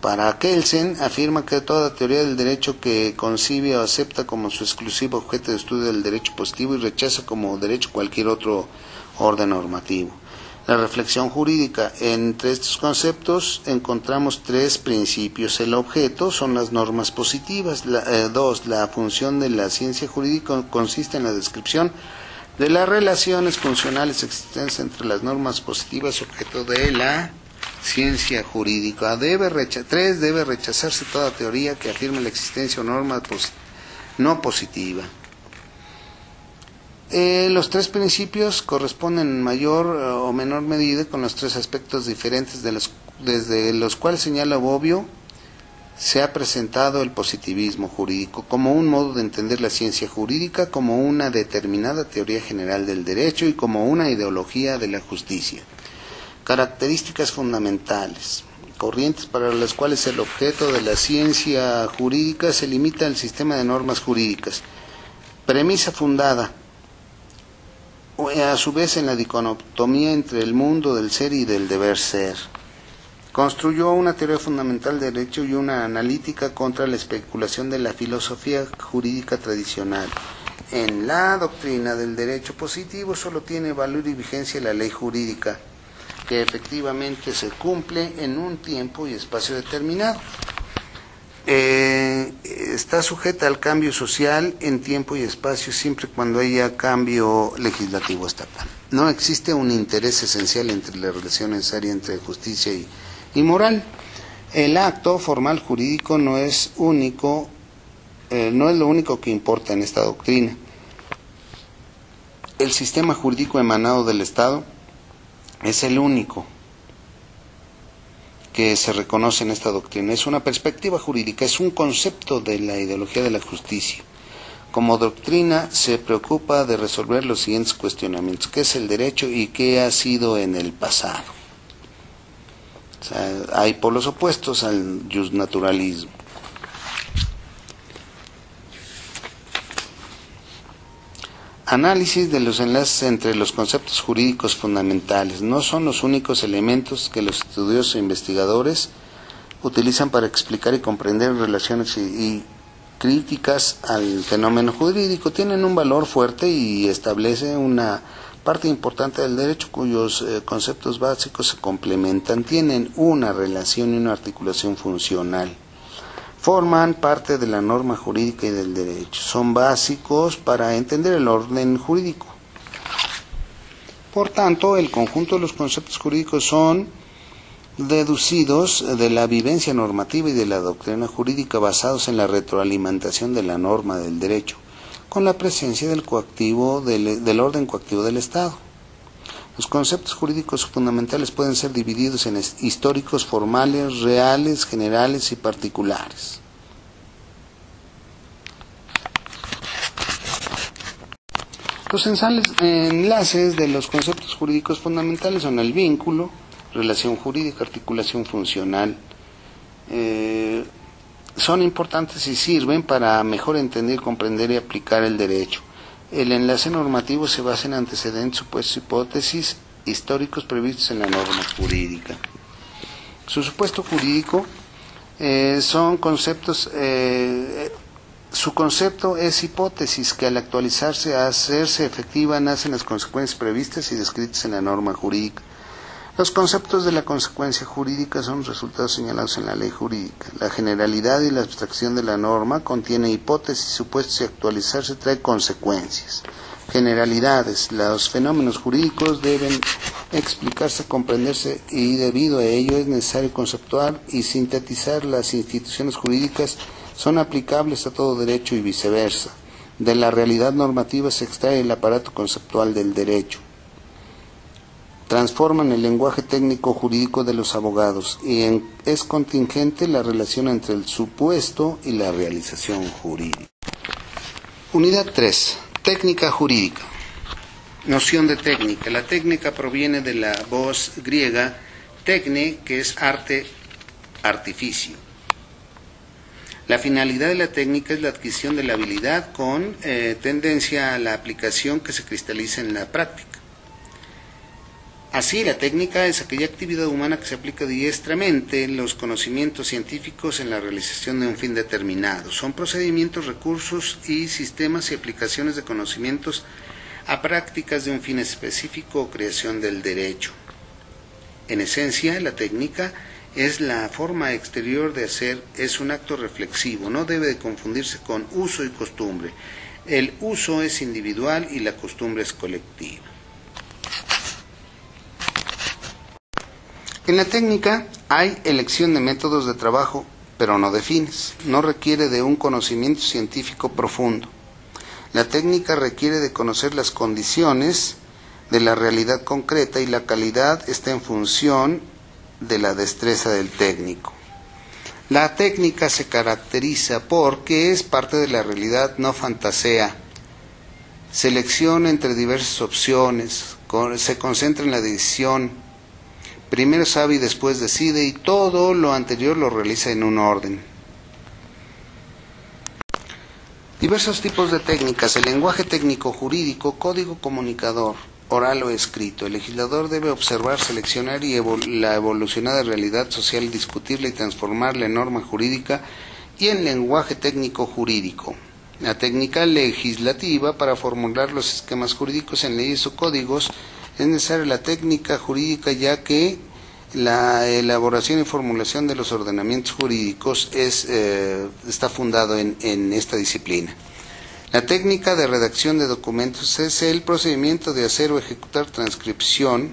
Para Kelsen, afirma que toda teoría del derecho que concibe o acepta como su exclusivo objeto de estudio el derecho positivo y rechaza como derecho cualquier otro orden normativo. La reflexión jurídica. Entre estos conceptos encontramos tres principios. El objeto son las normas positivas. Dos, la función de la ciencia jurídica consiste en la descripción de las relaciones funcionales existentes entre las normas positivas y objeto de la ciencia jurídica. 3. Debe rechazarse toda teoría que afirme la existencia de norma no positiva. Los tres principios corresponden en mayor o menor medida con los tres aspectos diferentes desde los cuales señala Bobbio se ha presentado el positivismo jurídico como un modo de entender la ciencia jurídica, como una determinada teoría general del derecho y como una ideología de la justicia. Características fundamentales. Corrientes para las cuales el objeto de la ciencia jurídica se limita al sistema de normas jurídicas. Premisa fundada, a su vez, en la dicotomía entre el mundo del ser y del deber ser. Construyó una teoría fundamental del derecho y una analítica contra la especulación de la filosofía jurídica tradicional. En la doctrina del derecho positivo solo tiene valor y vigencia la ley jurídica, que efectivamente se cumple en un tiempo y espacio determinado. Está sujeta al cambio social en tiempo y espacio siempre cuando haya cambio legislativo estatal. No existe un interés esencial entre la relación necesaria entre justicia y moral. El acto formal jurídico no es lo único que importa en esta doctrina. El sistema jurídico emanado del Estado es el único que se reconoce en esta doctrina. Es una perspectiva jurídica, es un concepto de la ideología de la justicia. Como doctrina se preocupa de resolver los siguientes cuestionamientos: ¿qué es el derecho y qué ha sido en el pasado? O sea, hay polos opuestos al justnaturalismo. Análisis de los enlaces entre los conceptos jurídicos fundamentales. No son los únicos elementos que los estudiosos e investigadores utilizan para explicar y comprender relaciones y críticas al fenómeno jurídico. Tienen un valor fuerte y establece una parte importante del derecho cuyos conceptos básicos se complementan, tienen una relación y una articulación funcional. Forman parte de la norma jurídica y del derecho. Son básicos para entender el orden jurídico. Por tanto, el conjunto de los conceptos jurídicos son deducidos de la vivencia normativa y de la doctrina jurídica basados en la retroalimentación de la norma del derecho, con la presencia del orden coactivo del Estado. Los conceptos jurídicos fundamentales pueden ser divididos en históricos, formales, reales, generales y particulares. Los enlaces de los conceptos jurídicos fundamentales son el vínculo, relación jurídica, articulación funcional. Son importantes y sirven para mejor entender, comprender y aplicar el derecho. El enlace normativo se basa en antecedentes, supuestos, hipótesis históricos previstos en la norma jurídica. Su supuesto jurídico son conceptos. Su concepto es hipótesis que al actualizarse, a hacerse efectiva, nacen las consecuencias previstas y descritas en la norma jurídica. Los conceptos de la consecuencia jurídica son resultados señalados en la ley jurídica. La generalidad y la abstracción de la norma contiene hipótesis, supuestos y actualizarse trae consecuencias. Generalidades. Los fenómenos jurídicos deben explicarse, comprenderse y debido a ello es necesario conceptuar y sintetizar. Las instituciones jurídicas son aplicables a todo derecho y viceversa. De la realidad normativa se extrae el aparato conceptual del derecho. Transforman el lenguaje técnico jurídico de los abogados y es contingente la relación entre el supuesto y la realización jurídica. Unidad 3. Técnica jurídica. Noción de técnica. La técnica proviene de la voz griega techne, que es arte, artificio. La finalidad de la técnica es la adquisición de la habilidad con tendencia a la aplicación que se cristaliza en la práctica. Así, la técnica es aquella actividad humana que se aplica diestramente los conocimientos científicos en la realización de un fin determinado. Son procedimientos, recursos y sistemas y aplicaciones de conocimientos a prácticas de un fin específico o creación del derecho. En esencia, la técnica es la forma exterior de hacer, es un acto reflexivo, no debe de confundirse con uso y costumbre. El uso es individual y la costumbre es colectiva. En la técnica hay elección de métodos de trabajo, pero no de fines. No requiere de un conocimiento científico profundo. La técnica requiere de conocer las condiciones de la realidad concreta y la calidad está en función de la destreza del técnico. La técnica se caracteriza porque es parte de la realidad, no fantasea. Selecciona entre diversas opciones, se concentra en la decisión. Primero sabe y después decide, y todo lo anterior lo realiza en un orden. Diversos tipos de técnicas: el lenguaje técnico jurídico, código comunicador, oral o escrito. El legislador debe observar, seleccionar y la evolucionada realidad social, discutirla y transformarla en norma jurídica y en lenguaje técnico jurídico. La técnica legislativa, para formular los esquemas jurídicos en leyes o códigos, es necesaria la técnica jurídica, ya que la elaboración y formulación de los ordenamientos jurídicos está fundado en esta disciplina. La técnica de redacción de documentos es el procedimiento de hacer o ejecutar transcripción,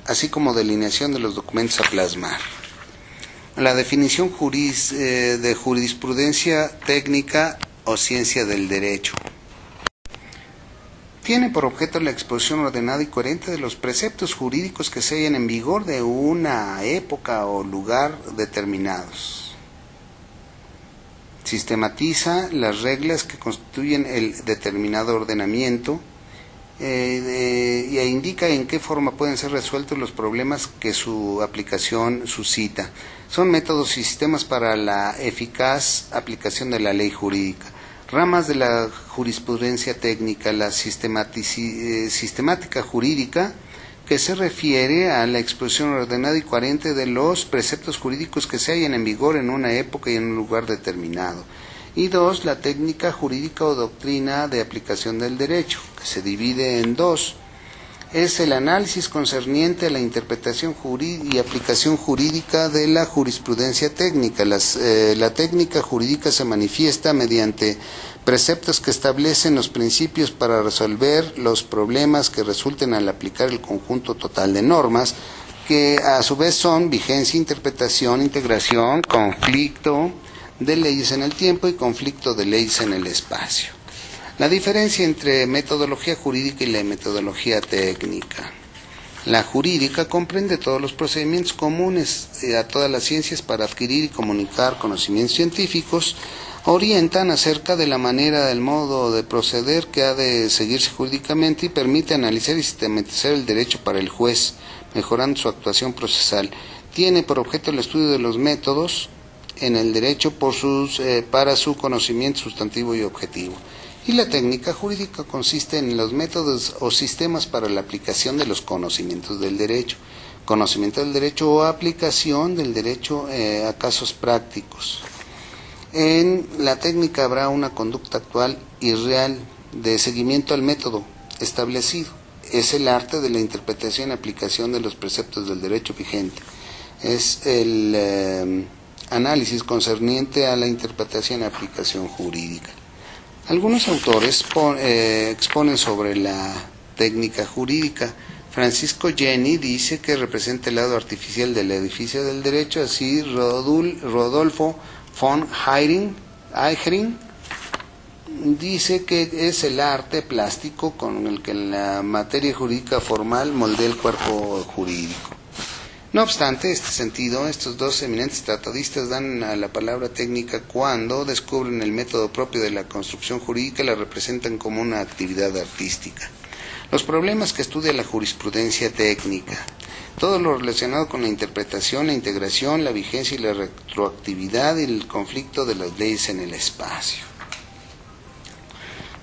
así como delineación de los documentos a plasmar. La definición de jurisprudencia técnica o ciencia del derecho. Tiene por objeto la exposición ordenada y coherente de los preceptos jurídicos que se hallan en vigor de una época o lugar determinados. Sistematiza las reglas que constituyen el determinado ordenamiento e indica en qué forma pueden ser resueltos los problemas que su aplicación suscita. Son métodos y sistemas para la eficaz aplicación de la ley jurídica. Ramas de la jurisprudencia técnica: la sistemática jurídica, que se refiere a la exposición ordenada y coherente de los preceptos jurídicos que se hallan en vigor en una época y en un lugar determinado. Y dos, la técnica jurídica o doctrina de aplicación del derecho, que se divide en dos. Es el análisis concerniente a la interpretación y aplicación jurídica de la jurisprudencia técnica. La técnica jurídica se manifiesta mediante preceptos que establecen los principios para resolver los problemas que resulten al aplicar el conjunto total de normas, que a su vez son vigencia, interpretación, integración, conflicto de leyes en el tiempo y conflicto de leyes en el espacio. La diferencia entre metodología jurídica y la metodología técnica. La jurídica comprende todos los procedimientos comunes a todas las ciencias para adquirir y comunicar conocimientos científicos. Orientan acerca de la manera, del modo de proceder que ha de seguirse jurídicamente y permite analizar y sistematizar el derecho para el juez, mejorando su actuación procesal. Tiene por objeto el estudio de los métodos en el derecho para su conocimiento sustantivo y objetivo. Y la técnica jurídica consiste en los métodos o sistemas para la aplicación de los conocimientos del derecho. Conocimiento del derecho o aplicación del derecho a casos prácticos. En la técnica habrá una conducta actual y real de seguimiento al método establecido. Es el arte de la interpretación y aplicación de los preceptos del derecho vigente. Es el análisis concerniente a la interpretación y aplicación jurídica. Algunos autores exponen sobre la técnica jurídica. Francisco Jenny dice que representa el lado artificial del edificio del derecho, así Rodolfo von Eichring dice que es el arte plástico con el que la materia jurídica formal moldea el cuerpo jurídico. No obstante este sentido, estos dos eminentes tratadistas dan a la palabra técnica cuando descubren el método propio de la construcción jurídica y la representan como una actividad artística. Los problemas que estudia la jurisprudencia técnica. Todo lo relacionado con la interpretación, la integración, la vigencia y la retroactividad y el conflicto de las leyes en el espacio.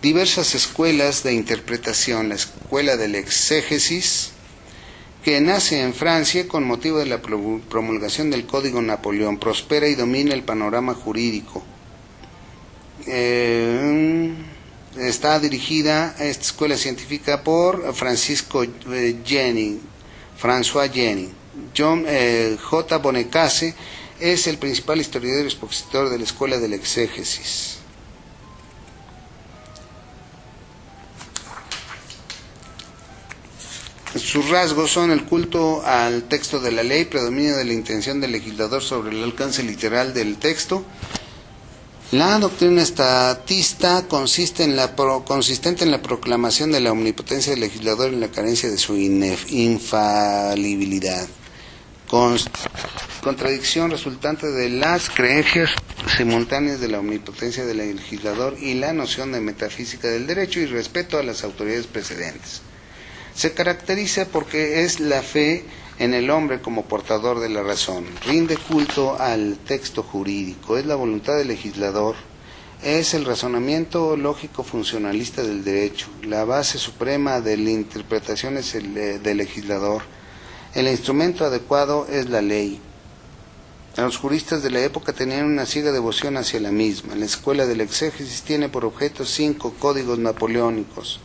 Diversas escuelas de interpretación. La escuela de la exégesis, que nace en Francia con motivo de la promulgación del Código Napoleón, prospera y domina el panorama jurídico. Está dirigida a esta escuela científica por François Jennings. John J. Boniface es el principal historiador y expositor de la escuela de la exégesis. Sus rasgos son el culto al texto de la ley, predominio de la intención del legislador sobre el alcance literal del texto. La doctrina estatista consistente en la proclamación de la omnipotencia del legislador y la carencia de su infalibilidad. Contradicción resultante de las creencias simultáneas de la omnipotencia del legislador y la noción de metafísica del derecho y respeto a las autoridades precedentes. Se caracteriza porque es la fe en el hombre como portador de la razón, rinde culto al texto jurídico, es la voluntad del legislador, es el razonamiento lógico funcionalista del derecho, la base suprema de la interpretación es del legislador, el instrumento adecuado es la ley. Los juristas de la época tenían una ciega devoción hacia la misma. La escuela del exégesis tiene por objeto 5 códigos napoleónicos.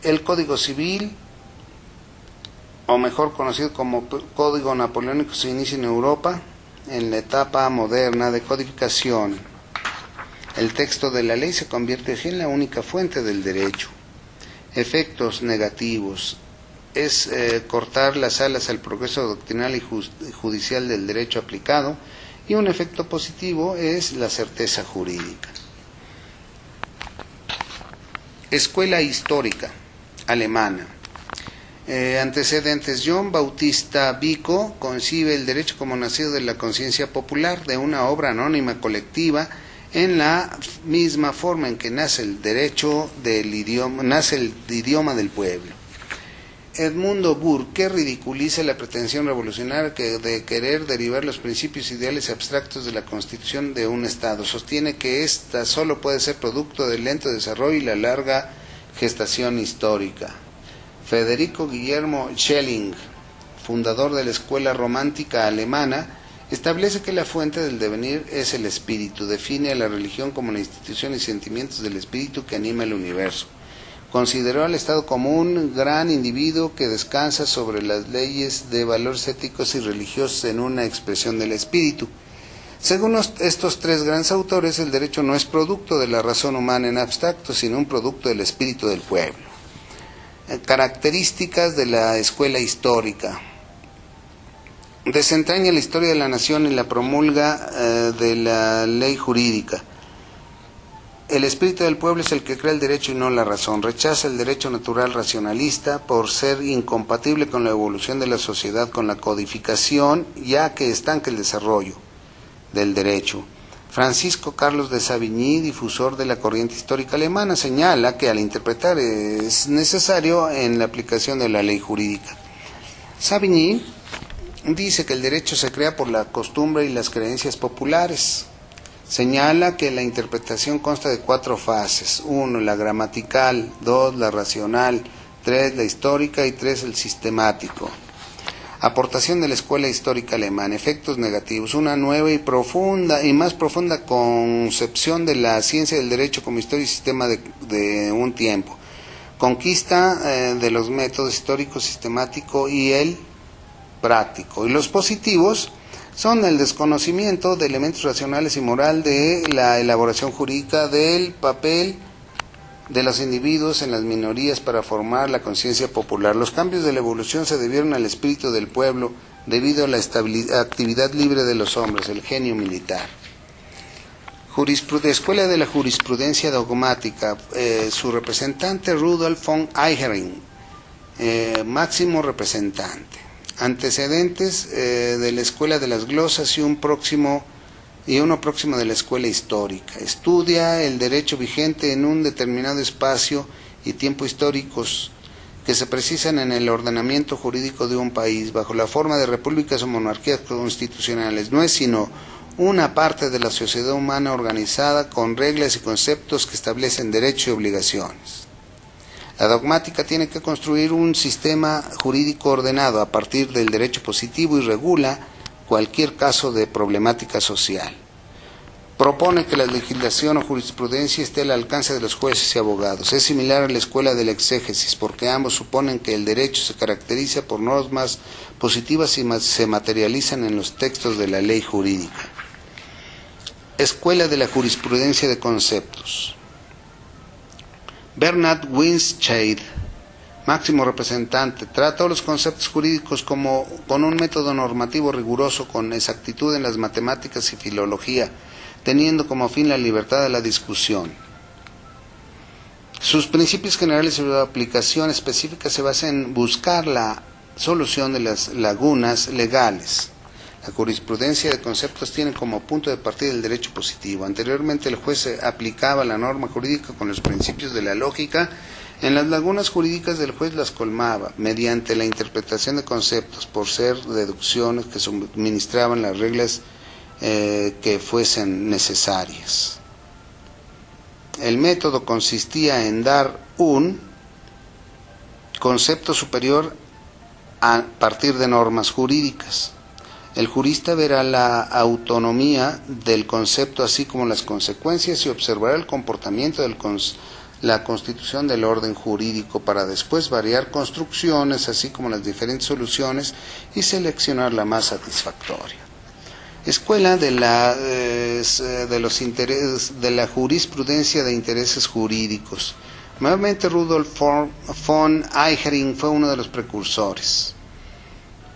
El Código Civil, o mejor conocido como Código Napoleónico, se inicia en Europa en la etapa moderna de codificación. El texto de la ley se convierte así en la única fuente del derecho. Efectos negativos es cortar las alas al progreso doctrinal y judicial del derecho aplicado, y un efecto positivo es la certeza jurídica. Escuela histórica alemana. Antecedentes. John Bautista Vico concibe el derecho como nacido de la conciencia popular, de una obra anónima colectiva, en la misma forma en que nace el derecho del idioma, nace el idioma del pueblo. Edmundo Burke ridiculiza la pretensión revolucionaria de querer derivar los principios ideales abstractos de la constitución de un Estado. Sostiene que ésta solo puede ser producto del lento desarrollo y la larga gestación histórica. Federico Guillermo Schelling, fundador de la escuela romántica alemana, establece que la fuente del devenir es el espíritu. Define a la religión como la institución y sentimientos del espíritu que anima el universo. Consideró al Estado como un gran individuo que descansa sobre las leyes de valores éticos y religiosos en una expresión del espíritu. Según estos 3 grandes autores, el derecho no es producto de la razón humana en abstracto, sino un producto del espíritu del pueblo. Características de la escuela histórica. Desentraña la historia de la nación y la promulga de la ley jurídica. El espíritu del pueblo es el que crea el derecho y no la razón. Rechaza el derecho natural racionalista por ser incompatible con la evolución de la sociedad, con la codificación, ya que estanca el desarrollo del derecho. Francisco Carlos de Savigny, difusor de la corriente histórica alemana, señala que al interpretar es necesario en la aplicación de la ley jurídica. Savigny dice que el derecho se crea por la costumbre y las creencias populares. Señala que la interpretación consta de 4 fases: 1, la gramatical; 2, la racional; 3, la histórica; y 3, el sistemático. Aportación de la escuela histórica alemana. Efectos negativos. Una nueva y más profunda concepción de la ciencia del derecho como historia y sistema de un tiempo. Conquista de los métodos histórico, sistemático y el práctico. Y los positivos son el desconocimiento de elementos racionales y moral de la elaboración jurídica, del papel de los individuos en las minorías para formar la conciencia popular. Los cambios de la evolución se debieron al espíritu del pueblo debido a la actividad libre de los hombres, el genio militar. Escuela de la jurisprudencia dogmática. Su representante Rudolf von Eigering, máximo representante. Antecedentes de la escuela de las glosas y uno próximo de la escuela histórica. Estudia el derecho vigente en un determinado espacio y tiempo históricos que se precisan en el ordenamiento jurídico de un país bajo la forma de repúblicas o monarquías constitucionales. No es sino una parte de la sociedad humana organizada con reglas y conceptos que establecen derechos y obligaciones. La dogmática tiene que construir un sistema jurídico ordenado a partir del derecho positivo y regula cualquier caso de problemática social. Propone que la legislación o jurisprudencia esté al alcance de los jueces y abogados. Es similar a la escuela del exégesis, porque ambos suponen que el derecho se caracteriza por normas positivas y se materializan en los textos de la ley jurídica. Escuela de la jurisprudencia de conceptos. Bernard Winscheid, máximo representante, trata los conceptos jurídicos con un método normativo riguroso, con exactitud en las matemáticas y filología, teniendo como fin la libertad de la discusión. Sus principios generales y su aplicación específica se basan en buscar la solución de las lagunas legales. La jurisprudencia de conceptos tiene como punto de partida el derecho positivo. Anteriormente el juez aplicaba la norma jurídica con los principios de la lógica. En las lagunas jurídicas del juez las colmaba mediante la interpretación de conceptos, por ser deducciones que suministraban las reglas que fuesen necesarias. El método consistía en dar un concepto superior a partir de normas jurídicas. El jurista verá la autonomía del concepto así como las consecuencias y observará el comportamiento de la constitución del orden jurídico para después variar construcciones así como las diferentes soluciones y seleccionar la más satisfactoria. Escuela de la jurisprudencia de intereses jurídicos. Nuevamente Rudolf von Eichering fue uno de los precursores.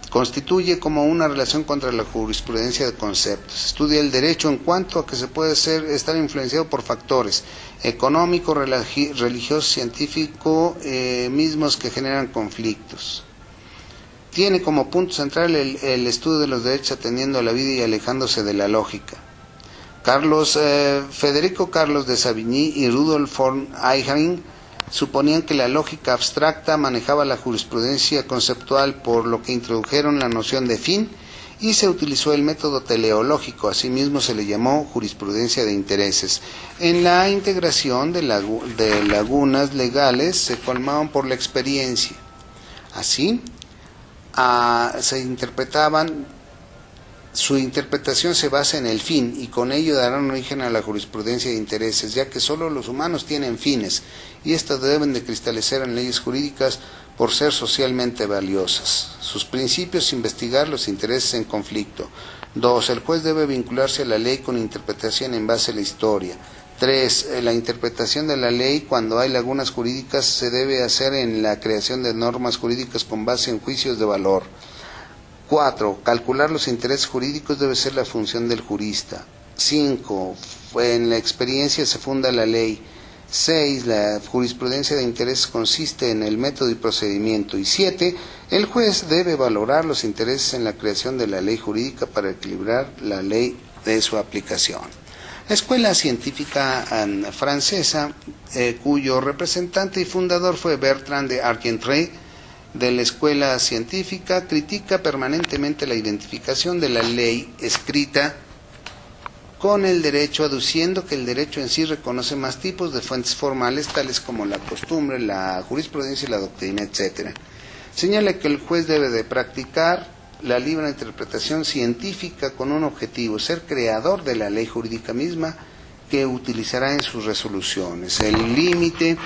Constituye como una relación contra la jurisprudencia de conceptos. Estudia el derecho en cuanto a que se puede estar influenciado por factores económico, religioso, científico, mismos que generan conflictos. Tiene como punto central el estudio de los derechos atendiendo a la vida y alejándose de la lógica. Federico Carlos de Savigny y Rudolf von Eichering suponían que la lógica abstracta manejaba la jurisprudencia conceptual, por lo que introdujeron la noción de fin y se utilizó el método teleológico. Asimismo se le llamó jurisprudencia de intereses. En la integración de lagunas legales se colmaban por la experiencia. Así, su interpretación se basa en el fin y con ello darán origen a la jurisprudencia de intereses, ya que solo los humanos tienen fines y éstas deben de cristalizar en leyes jurídicas por ser socialmente valiosas. Sus principios: investigar los intereses en conflicto. 2. El juez debe vincularse a la ley con interpretación en base a la historia. 3. La interpretación de la ley cuando hay lagunas jurídicas se debe hacer en la creación de normas jurídicas con base en juicios de valor. 4. Calcular los intereses jurídicos debe ser la función del jurista. 5. En la experiencia se funda la ley. 6. La jurisprudencia de intereses consiste en el método y procedimiento. Y 7. El juez debe valorar los intereses en la creación de la ley jurídica para equilibrar la ley de su aplicación. La escuela científica francesa, cuyo representante y fundador fue Bertrand de Argentré, de la escuela científica, critica permanentemente la identificación de la ley escrita con el derecho, aduciendo que el derecho en sí reconoce más tipos de fuentes formales, tales como la costumbre, la jurisprudencia y la doctrina, etc. Señala que el juez debe de practicar la libre interpretación científica con un objetivo: ser creador de la ley jurídica misma que utilizará en sus resoluciones. El límite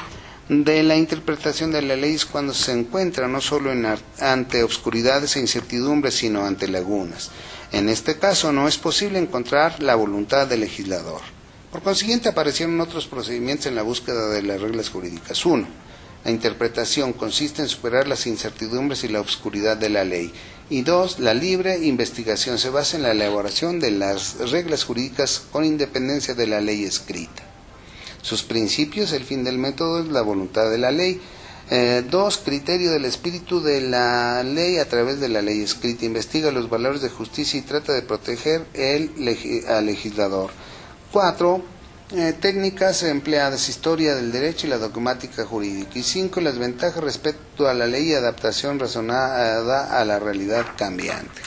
de la interpretación de la ley es cuando se encuentra no solo ante obscuridades e incertidumbres, sino ante lagunas. En este caso no es posible encontrar la voluntad del legislador. Por consiguiente, aparecieron otros procedimientos en la búsqueda de las reglas jurídicas. 1. La interpretación consiste en superar las incertidumbres y la obscuridad de la ley. Y 2. La libre investigación se basa en la elaboración de las reglas jurídicas con independencia de la ley escrita. Sus principios: el fin del método es la voluntad de la ley. 2. Criterio del espíritu de la ley a través de la ley escrita. Investiga los valores de justicia y trata de proteger al legislador. 4. Técnicas empleadas, historia del derecho y la dogmática jurídica. Y 5, las ventajas respecto a la ley y adaptación razonada a la realidad cambiante.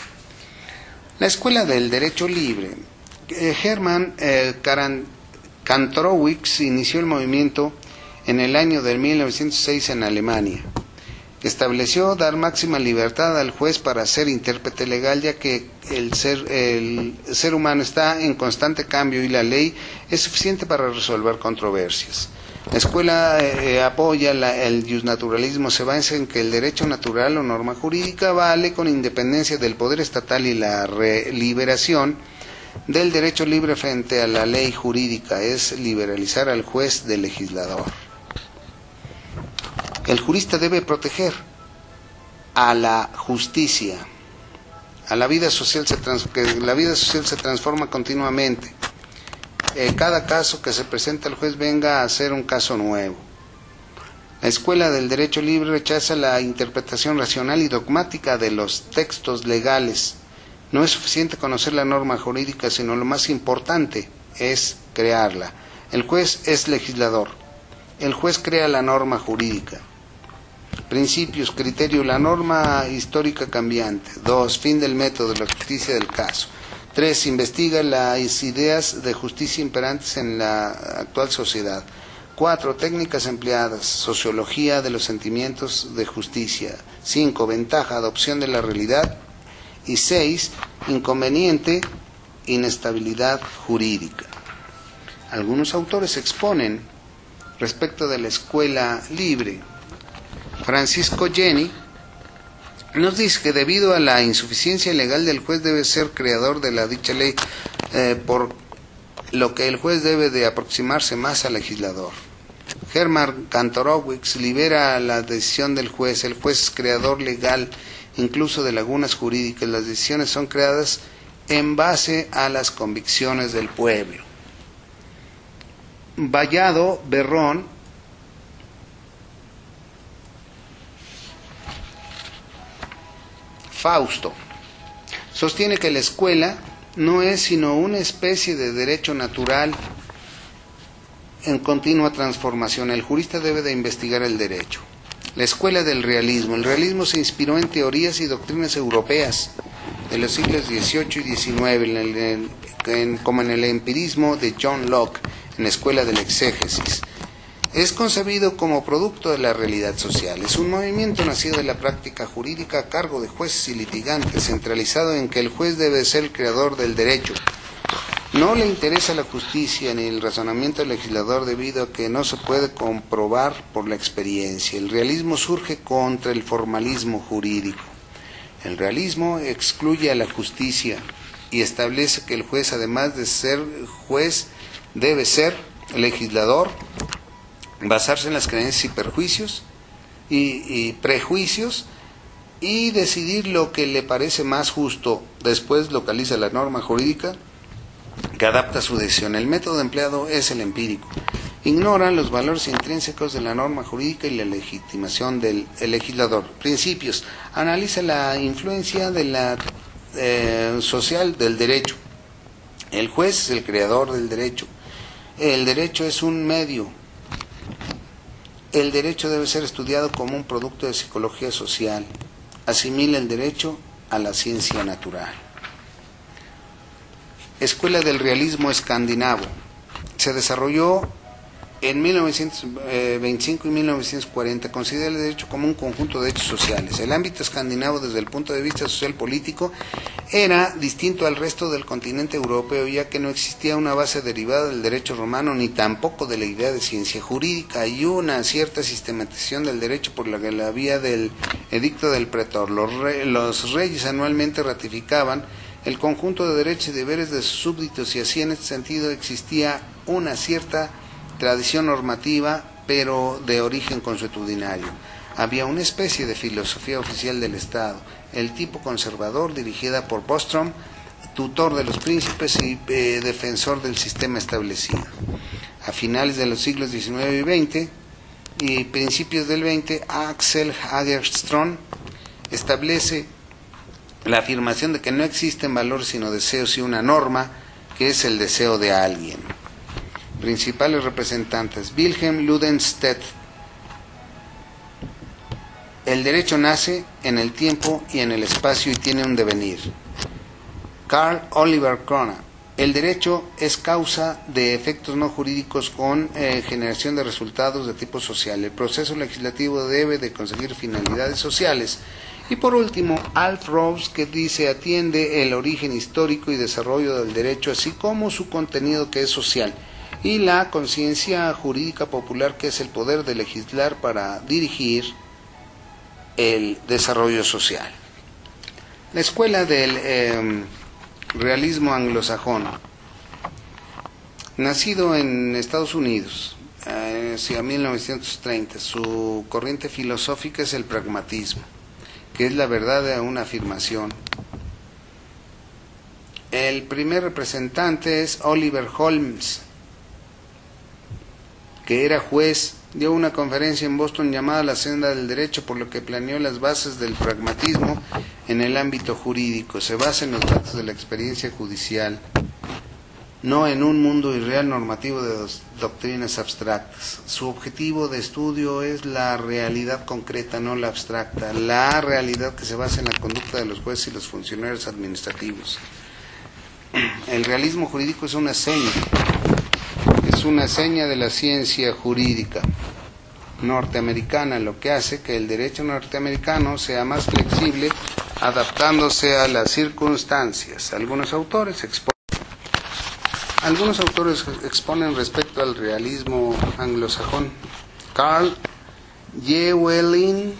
La Escuela del Derecho Libre. Hermann Kantorowicz inició el movimiento en el año de 1906 en Alemania. Estableció dar máxima libertad al juez para ser intérprete legal, ya que el ser humano está en constante cambio y la ley es suficiente para resolver controversias. La escuela apoya el justnaturalismo, se basa en que el derecho natural o norma jurídica vale con independencia del poder estatal y la liberación del derecho libre frente a la ley jurídica es liberalizar al juez del legislador. El jurista debe proteger a la justicia, a la vida social, que la vida social se transforma continuamente. Cada caso que se presenta al juez venga a ser un caso nuevo. La Escuela del Derecho Libre rechaza la interpretación racional y dogmática de los textos legales. No es suficiente conocer la norma jurídica, sino lo más importante es crearla. El juez es legislador. El juez crea la norma jurídica. Principios, criterio, la norma histórica cambiante. 2. Fin del método, la justicia del caso. 3. Investiga las ideas de justicia imperantes en la actual sociedad. 4. Técnicas empleadas, sociología de los sentimientos de justicia. 5. Ventaja, adopción de la realidad. Y 6. Inconveniente, inestabilidad jurídica. Algunos autores exponen respecto de la escuela libre. Francisco Jenny nos dice que debido a la insuficiencia legal del juez debe ser creador de la dicha ley, por lo que el juez debe de aproximarse más al legislador. Hermann Kantorowicz libera la decisión del juez. El juez es creador legal incluso de lagunas jurídicas. Las decisiones son creadas en base a las convicciones del pueblo. Vallado Berrón Fausto sostiene que la escuela no es sino una especie de derecho natural en continua transformación. El jurista debe de investigar el derecho. La escuela del realismo. El realismo se inspiró en teorías y doctrinas europeas de los siglos XVIII y XIX, como en el empirismo de John Locke, en la escuela del exégesis. Es concebido como producto de la realidad social. Es un movimiento nacido de la práctica jurídica a cargo de jueces y litigantes, centralizado en que el juez debe ser el creador del derecho. No le interesa la justicia ni el razonamiento del legislador debido a que no se puede comprobar por la experiencia. El realismo surge contra el formalismo jurídico. El realismo excluye a la justicia y establece que el juez, además de ser juez, debe ser legislador, basarse en las creencias y perjuicios y prejuicios y decidir lo que le parece más justo. Después localiza la norma jurídica que adapta su decisión. El método empleado es el empírico. Ignora los valores intrínsecos de la norma jurídica y la legitimación del legislador. Principios. Analiza la influencia de la social del derecho. El juez es el creador del derecho. El derecho es un medio. El derecho debe ser estudiado como un producto de psicología social. Asimila el derecho a la ciencia natural. Escuela del realismo escandinavo. Se desarrolló en 1925 y 1940. Considera el derecho como un conjunto de hechos sociales. El ámbito escandinavo, desde el punto de vista social político, era distinto al resto del continente europeo, ya que no existía una base derivada del derecho romano ni tampoco de la idea de ciencia jurídica. Hay una cierta sistematización del derecho por la vía del edicto del pretor. Los reyes anualmente ratificaban el conjunto de derechos y deberes de sus súbditos, y así en este sentido existía una cierta tradición normativa, pero de origen consuetudinario. Había una especie de filosofía oficial del Estado, el tipo conservador, dirigida por Bostrom, tutor de los príncipes y defensor del sistema establecido. A finales de los siglos XIX y XX y principios del XX, Axel Hagerström establece la afirmación de que no existen valores sino deseos y una norma, que es el deseo de alguien. Principales representantes: Wilhelm Ludenstedt. El derecho nace en el tiempo y en el espacio y tiene un devenir. Karl Oliver Kroner. El derecho es causa de efectos no jurídicos con generación de resultados de tipo social. El proceso legislativo debe de conseguir finalidades sociales. Y por último, Alf Ross, que dice: atiende el origen histórico y desarrollo del derecho, así como su contenido, que es social, y la conciencia jurídica popular, que es el poder de legislar para dirigir el desarrollo social. La escuela del realismo anglosajón, nacido en Estados Unidos hacia 1930, su corriente filosófica es el pragmatismo, que es la verdad de una afirmación. El primer representante es Oliver Holmes, que era juez. Dio una conferencia en Boston llamada La senda del derecho, por lo que planeó las bases del pragmatismo en el ámbito jurídico. Se basa en los datos de la experiencia judicial, no en un mundo irreal normativo de doctrinas abstractas. Su objetivo de estudio es la realidad concreta, no la abstracta, la realidad que se basa en la conducta de los jueces y los funcionarios administrativos. El realismo jurídico es una seña de la ciencia jurídica norteamericana, lo que hace que el derecho norteamericano sea más flexible, adaptándose a las circunstancias. Algunos autores exponen respecto al realismo anglosajón. Carl Llewellyn: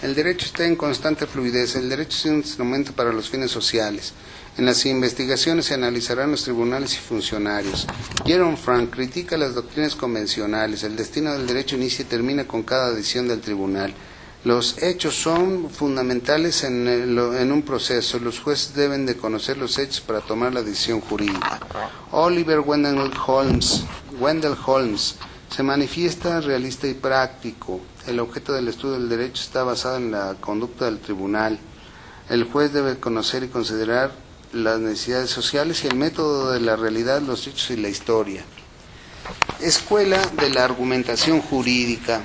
el derecho está en constante fluidez. El derecho es un instrumento para los fines sociales. En las investigaciones se analizarán los tribunales y funcionarios. Jerome Frank critica las doctrinas convencionales. El destino del derecho inicia y termina con cada decisión del tribunal. Los hechos son fundamentales en un proceso. Los jueces deben de conocer los hechos para tomar la decisión jurídica. Oliver Wendell Holmes se manifiesta realista y práctico. El objeto del estudio del derecho está basado en la conducta del tribunal. El juez debe conocer y considerar las necesidades sociales y el método de la realidad, los hechos y la historia. Escuela de la argumentación jurídica.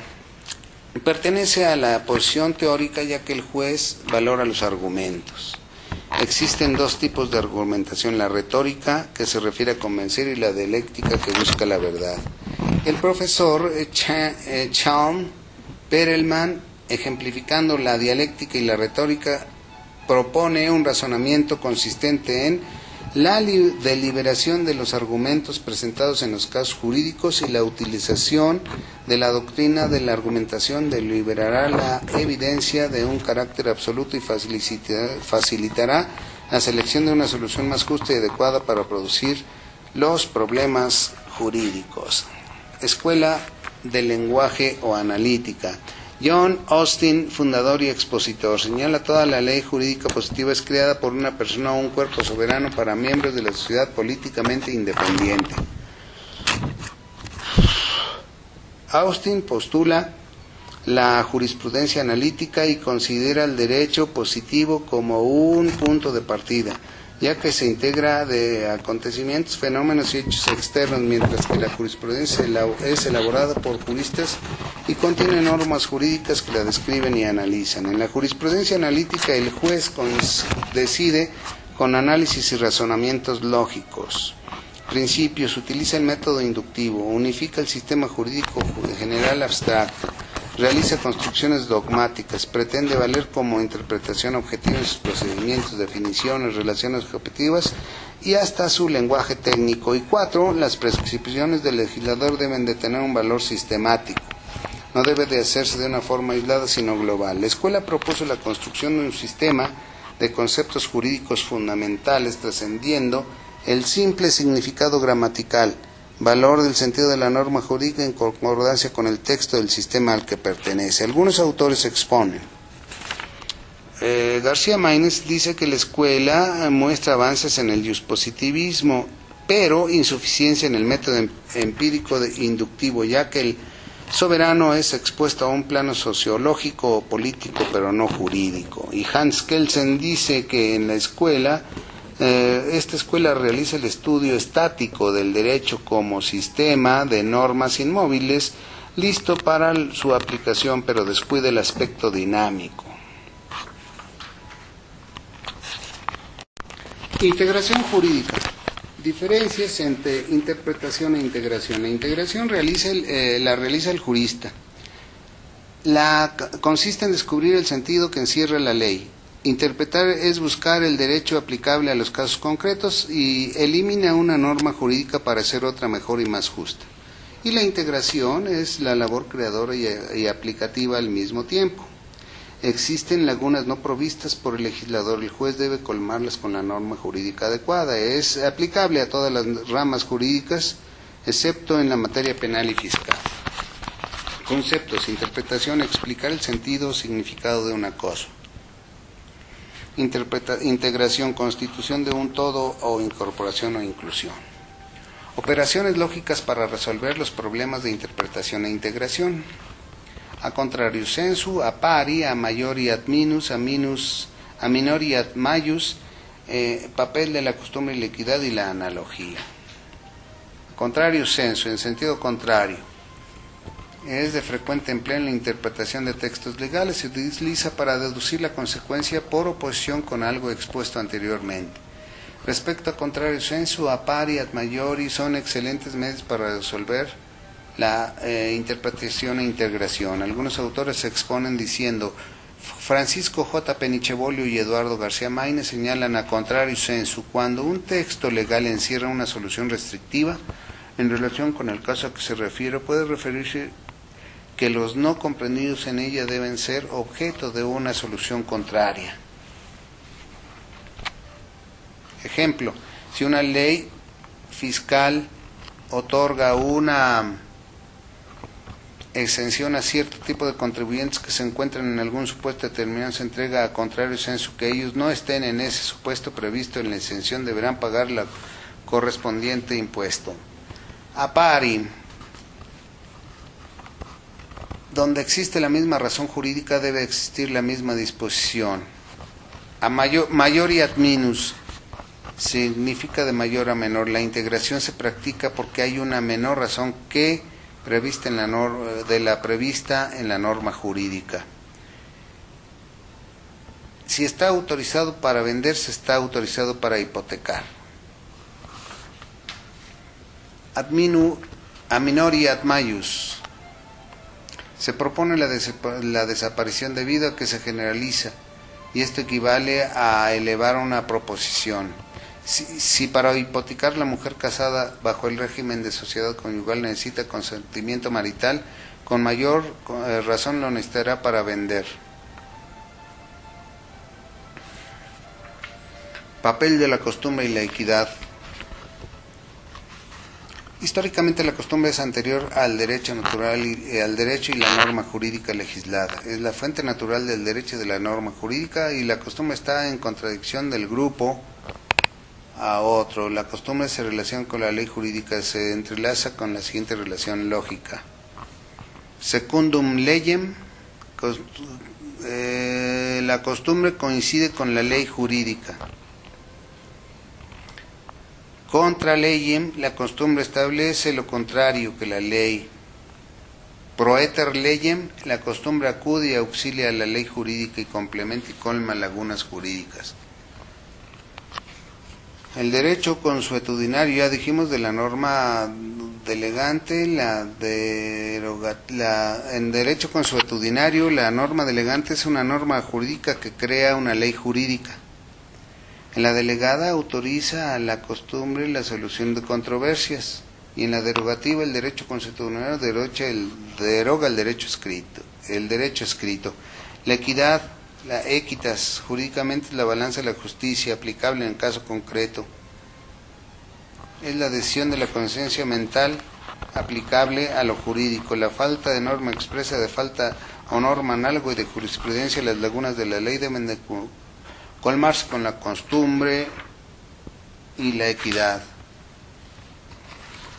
Pertenece a la posición teórica, ya que el juez valora los argumentos. Existen dos tipos de argumentación: la retórica, que se refiere a convencer, y la dialéctica, que busca la verdad. El profesor Chalm Perelman, ejemplificando la dialéctica y la retórica, propone un razonamiento consistente en la deliberación de los argumentos presentados en los casos jurídicos y la utilización de la doctrina de la argumentación deliberará la evidencia de un carácter absoluto y facilitará la selección de una solución más justa y adecuada para producir los problemas jurídicos. Escuela del lenguaje o analítica. John Austin, fundador y expositor, señala: toda la ley jurídica positiva es creada por una persona o un cuerpo soberano para miembros de la sociedad políticamente independiente. Austin postula la jurisprudencia analítica y considera el derecho positivo como un punto de partida, ya que se integra de acontecimientos, fenómenos y hechos externos, mientras que la jurisprudencia es elaborada por juristas y contiene normas jurídicas que la describen y analizan. En la jurisprudencia analítica, el juez decide con análisis y razonamientos lógicos. Principios: utiliza el método inductivo, unifica el sistema jurídico general abstracto, realiza construcciones dogmáticas, pretende valer como interpretación objetiva en sus procedimientos, definiciones, relaciones objetivas y hasta su lenguaje técnico. Y 4. Las prescripciones del legislador deben de tener un valor sistemático. No debe de hacerse de una forma aislada, sino global. La escuela propuso la construcción de un sistema de conceptos jurídicos fundamentales, trascendiendo el simple significado gramatical, valor del sentido de la norma jurídica en concordancia con el texto del sistema al que pertenece. Algunos autores exponen. García Maínez dice que la escuela muestra avances en el positivismo, pero insuficiencia en el método empírico inductivo, ya que el soberano es expuesto a un plano sociológico o político, pero no jurídico. Y Hans Kelsen dice que en la escuela Esta escuela realiza el estudio estático del derecho como sistema de normas inmóviles, listo para su aplicación, pero descuida el aspecto dinámico. Integración jurídica. Diferencias entre interpretación e integración. La integración la realiza el jurista. Consiste en descubrir el sentido que encierra la ley. Interpretar es buscar el derecho aplicable a los casos concretos y elimina una norma jurídica para hacer otra mejor y más justa. Y la integración es la labor creadora y aplicativa al mismo tiempo. Existen lagunas no provistas por el legislador, el juez debe colmarlas con la norma jurídica adecuada. Es aplicable a todas las ramas jurídicas, excepto en la materia penal y fiscal. Conceptos: interpretación, explicar el sentido o significado de una cosa. Integración, constitución de un todo o incorporación o inclusión. Operaciones lógicas para resolver los problemas de interpretación e integración. A contrario sensu, a pari, a maiori ad minus, a minori ad maius, papel de la costumbre y la equidad y la analogía. A contrario sensu, en sentido contrario. Es de frecuente empleo en la interpretación de textos legales. Se utiliza para deducir la consecuencia por oposición con algo expuesto anteriormente. Respecto a contrario sensu, a pari, ad maiori, son excelentes medios para resolver la interpretación e integración. Algunos autores se exponen diciendo: Francisco J. Penichevolio y Eduardo García Maínez señalan a contrario sensu cuando un texto legal encierra una solución restrictiva en relación con el caso a que se refiere, puede referirse que los no comprendidos en ella deben ser objeto de una solución contraria. Ejemplo: si una ley fiscal otorga una exención a cierto tipo de contribuyentes que se encuentran en algún supuesto determinado, se entrega a contrario sensu que ellos no estén en ese supuesto previsto en la exención, deberán pagar la correspondiente impuesto. A pari, donde existe la misma razón jurídica debe existir la misma disposición. A maiori ad minus significa de mayor a menor. La integración se practica porque hay una menor razón que prevista en prevista en la norma jurídica. Si está autorizado para vender, se está autorizado para hipotecar. A minori ad maius. Se propone la desaparición debido a que se generaliza, y esto equivale a elevar una proposición. Si para hipotecar la mujer casada bajo el régimen de sociedad conyugal necesita consentimiento marital, con mayor razón lo necesitará para vender. Papel de la costumbre y la equidad. Históricamente la costumbre es anterior al derecho natural al derecho y la norma jurídica legislada. Es la fuente natural del derecho y de la norma jurídica, y la costumbre está en contradicción del grupo a otro. La costumbre se relaciona con la ley jurídica, se entrelaza con la siguiente relación lógica. Secundum legem, la costumbre coincide con la ley jurídica. Contra legem, la costumbre establece lo contrario que la ley. Proeter legem, la costumbre acude y auxilia a la ley jurídica y complementa y colma lagunas jurídicas. El derecho consuetudinario, ya dijimos de la norma delegante, en derecho consuetudinario la norma delegante es una norma jurídica que crea una ley jurídica. En la delegada autoriza a la costumbre la solución de controversias, y en la derogativa el derecho consuetudinario deroga el derecho escrito. La equidad, la equitas, jurídicamente es la balanza de la justicia aplicable en el caso concreto. Es la decisión de la conciencia mental aplicable a lo jurídico. La falta de norma expresa, de falta o norma análogo y de jurisprudencia, las lagunas de la ley deben de colmarse con la costumbre y la equidad.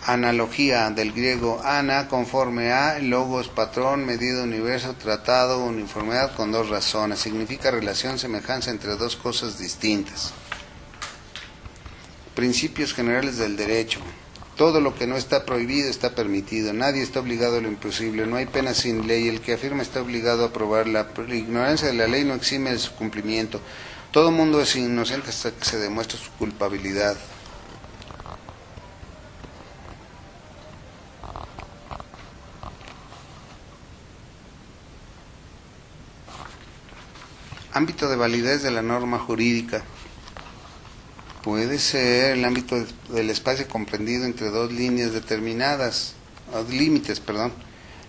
Analogía, del griego ana, conforme a, logos, patrón, medida, universo, tratado, uniformidad con dos razones. Significa relación, semejanza entre dos cosas distintas. Principios generales del derecho. Todo lo que no está prohibido está permitido. Nadie está obligado a lo imposible. No hay pena sin ley. El que afirma está obligado a aprobarla. La ignorancia de la ley no exime de su cumplimiento. Todo mundo es inocente hasta que se demuestre su culpabilidad. Ámbito de validez de la norma jurídica. Puede ser el ámbito del espacio comprendido entre dos líneas determinadas, límites, perdón.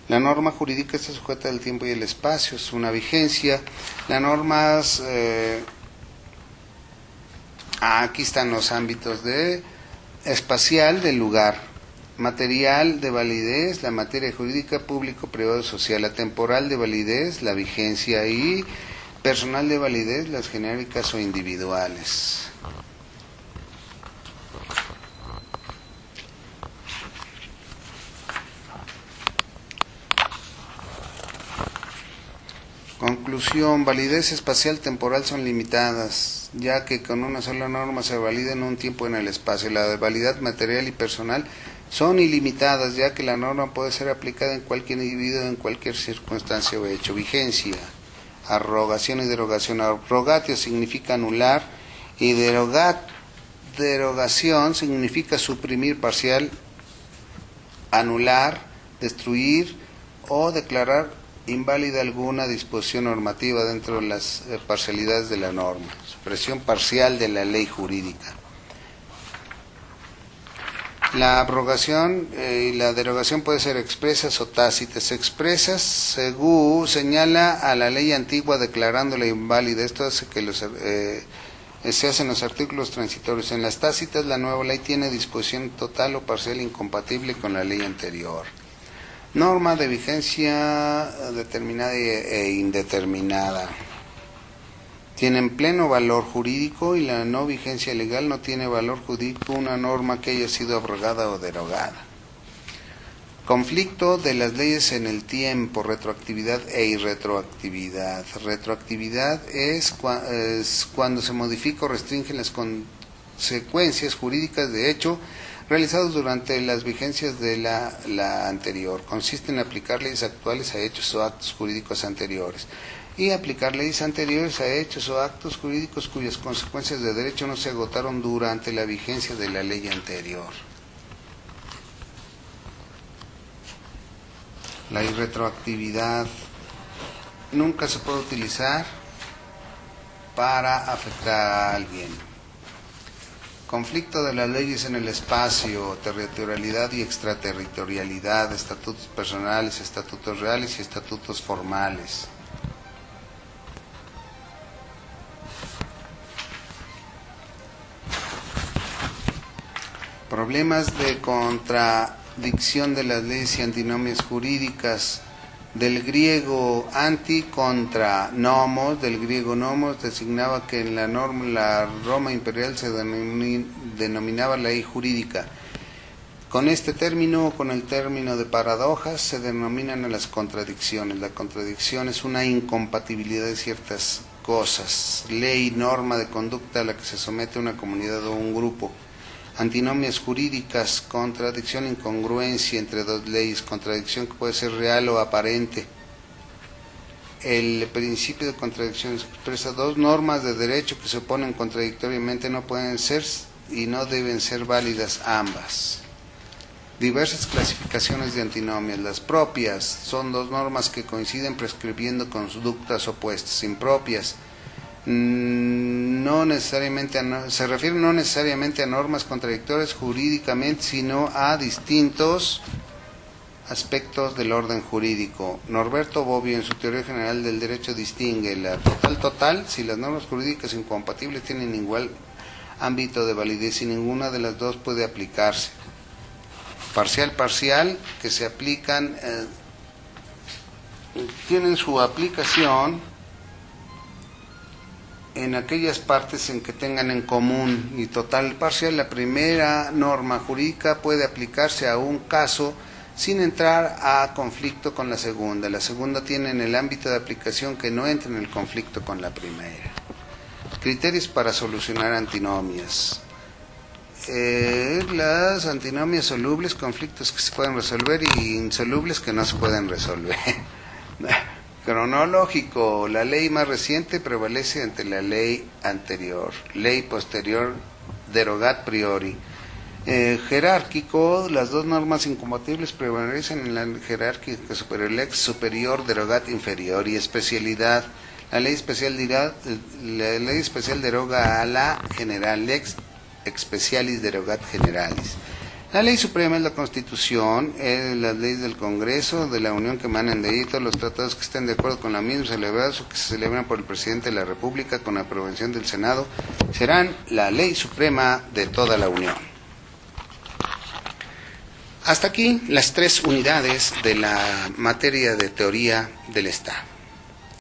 La norma jurídica está sujeta al tiempo y el espacio, es una vigencia. Las normas, aquí están los ámbitos de espacial del lugar, material de validez, la materia jurídica, público, privado, social, la temporal de validez, la vigencia y personal de validez, las genéricas o individuales. Conclusión, validez espacial temporal son limitadas, ya que con una sola norma se valida en un tiempo en el espacio. La de validez material y personal son ilimitadas, ya que la norma puede ser aplicada en cualquier individuo en cualquier circunstancia o hecho. Vigencia, arrogación y derogación. Abrogatio significa anular y derogación significa suprimir parcial, anular, destruir o declarar inválida alguna disposición normativa dentro de las parcialidades de la norma. Supresión parcial de la ley jurídica. La abrogación y la derogación puede ser expresas o tácitas. Expresas, según señala a la ley antigua declarándola inválida. Esto hace que se hacen los artículos transitorios. En las tácitas, la nueva ley tiene disposición total o parcial incompatible con la ley anterior. Norma de vigencia determinada e indeterminada. Tienen pleno valor jurídico y la no vigencia legal no tiene valor jurídico una norma que haya sido abrogada o derogada. Conflicto de las leyes en el tiempo, retroactividad e irretroactividad. Retroactividad es cuando se modifica o restringen las consecuencias jurídicas de hecho realizados durante las vigencias de la anterior. Consiste en aplicar leyes actuales a hechos o actos jurídicos anteriores y aplicar leyes anteriores a hechos o actos jurídicos cuyas consecuencias de derecho no se agotaron durante la vigencia de la ley anterior. La irretroactividad nunca se puede utilizar para afectar a alguien. Conflicto de las leyes en el espacio, territorialidad y extraterritorialidad, estatutos personales, estatutos reales y estatutos formales. Problemas de contradicción de las leyes y antinomias jurídicas. Del griego anti contra nomos, del griego nomos designaba que en la Roma imperial se denominaba la ley jurídica. Con este término o con el término de paradojas se denominan a las contradicciones. La contradicción es una incompatibilidad de ciertas cosas, ley, norma de conducta a la que se somete una comunidad o un grupo. Antinomias jurídicas, contradicción, incongruencia entre dos leyes, contradicción que puede ser real o aparente. El principio de contradicción expresa dos normas de derecho que se oponen contradictoriamente, no pueden ser y no deben ser válidas ambas. Diversas clasificaciones de antinomias. Las propias son dos normas que coinciden prescribiendo conductas opuestas. Impropias no necesariamente se refieren no necesariamente a normas contradictorias jurídicamente, sino a distintos aspectos del orden jurídico. Norberto Bobbio, en su teoría general del derecho, distingue la total si las normas jurídicas incompatibles tienen igual ámbito de validez y ninguna de las dos puede aplicarse. Parcial, que se aplican, tienen su aplicación en aquellas partes en que tengan en común, y total parcial, la primera norma jurídica puede aplicarse a un caso sin entrar a conflicto con la segunda. La segunda tiene en el ámbito de aplicación que no entra en el conflicto con la primera. Criterios para solucionar antinomias. las antinomias solubles, conflictos que se pueden resolver y insolubles que no se pueden resolver. Cronológico, la ley más reciente prevalece ante la ley anterior. Ley posterior, derogat priori. Jerárquico, las dos normas incompatibles prevalecen en la jerárquica superior, lex superior, derogat inferior. Y especialidad, la ley especial deroga a la general, lex specialis derogat generalis. La ley suprema es la Constitución, las leyes del Congreso de la Unión que emanan de ahí, todos los tratados que estén de acuerdo con la misma celebrados o que se celebran por el Presidente de la República con aprobación del Senado, serán la ley suprema de toda la Unión. Hasta aquí las 3 unidades de la materia de teoría del Estado.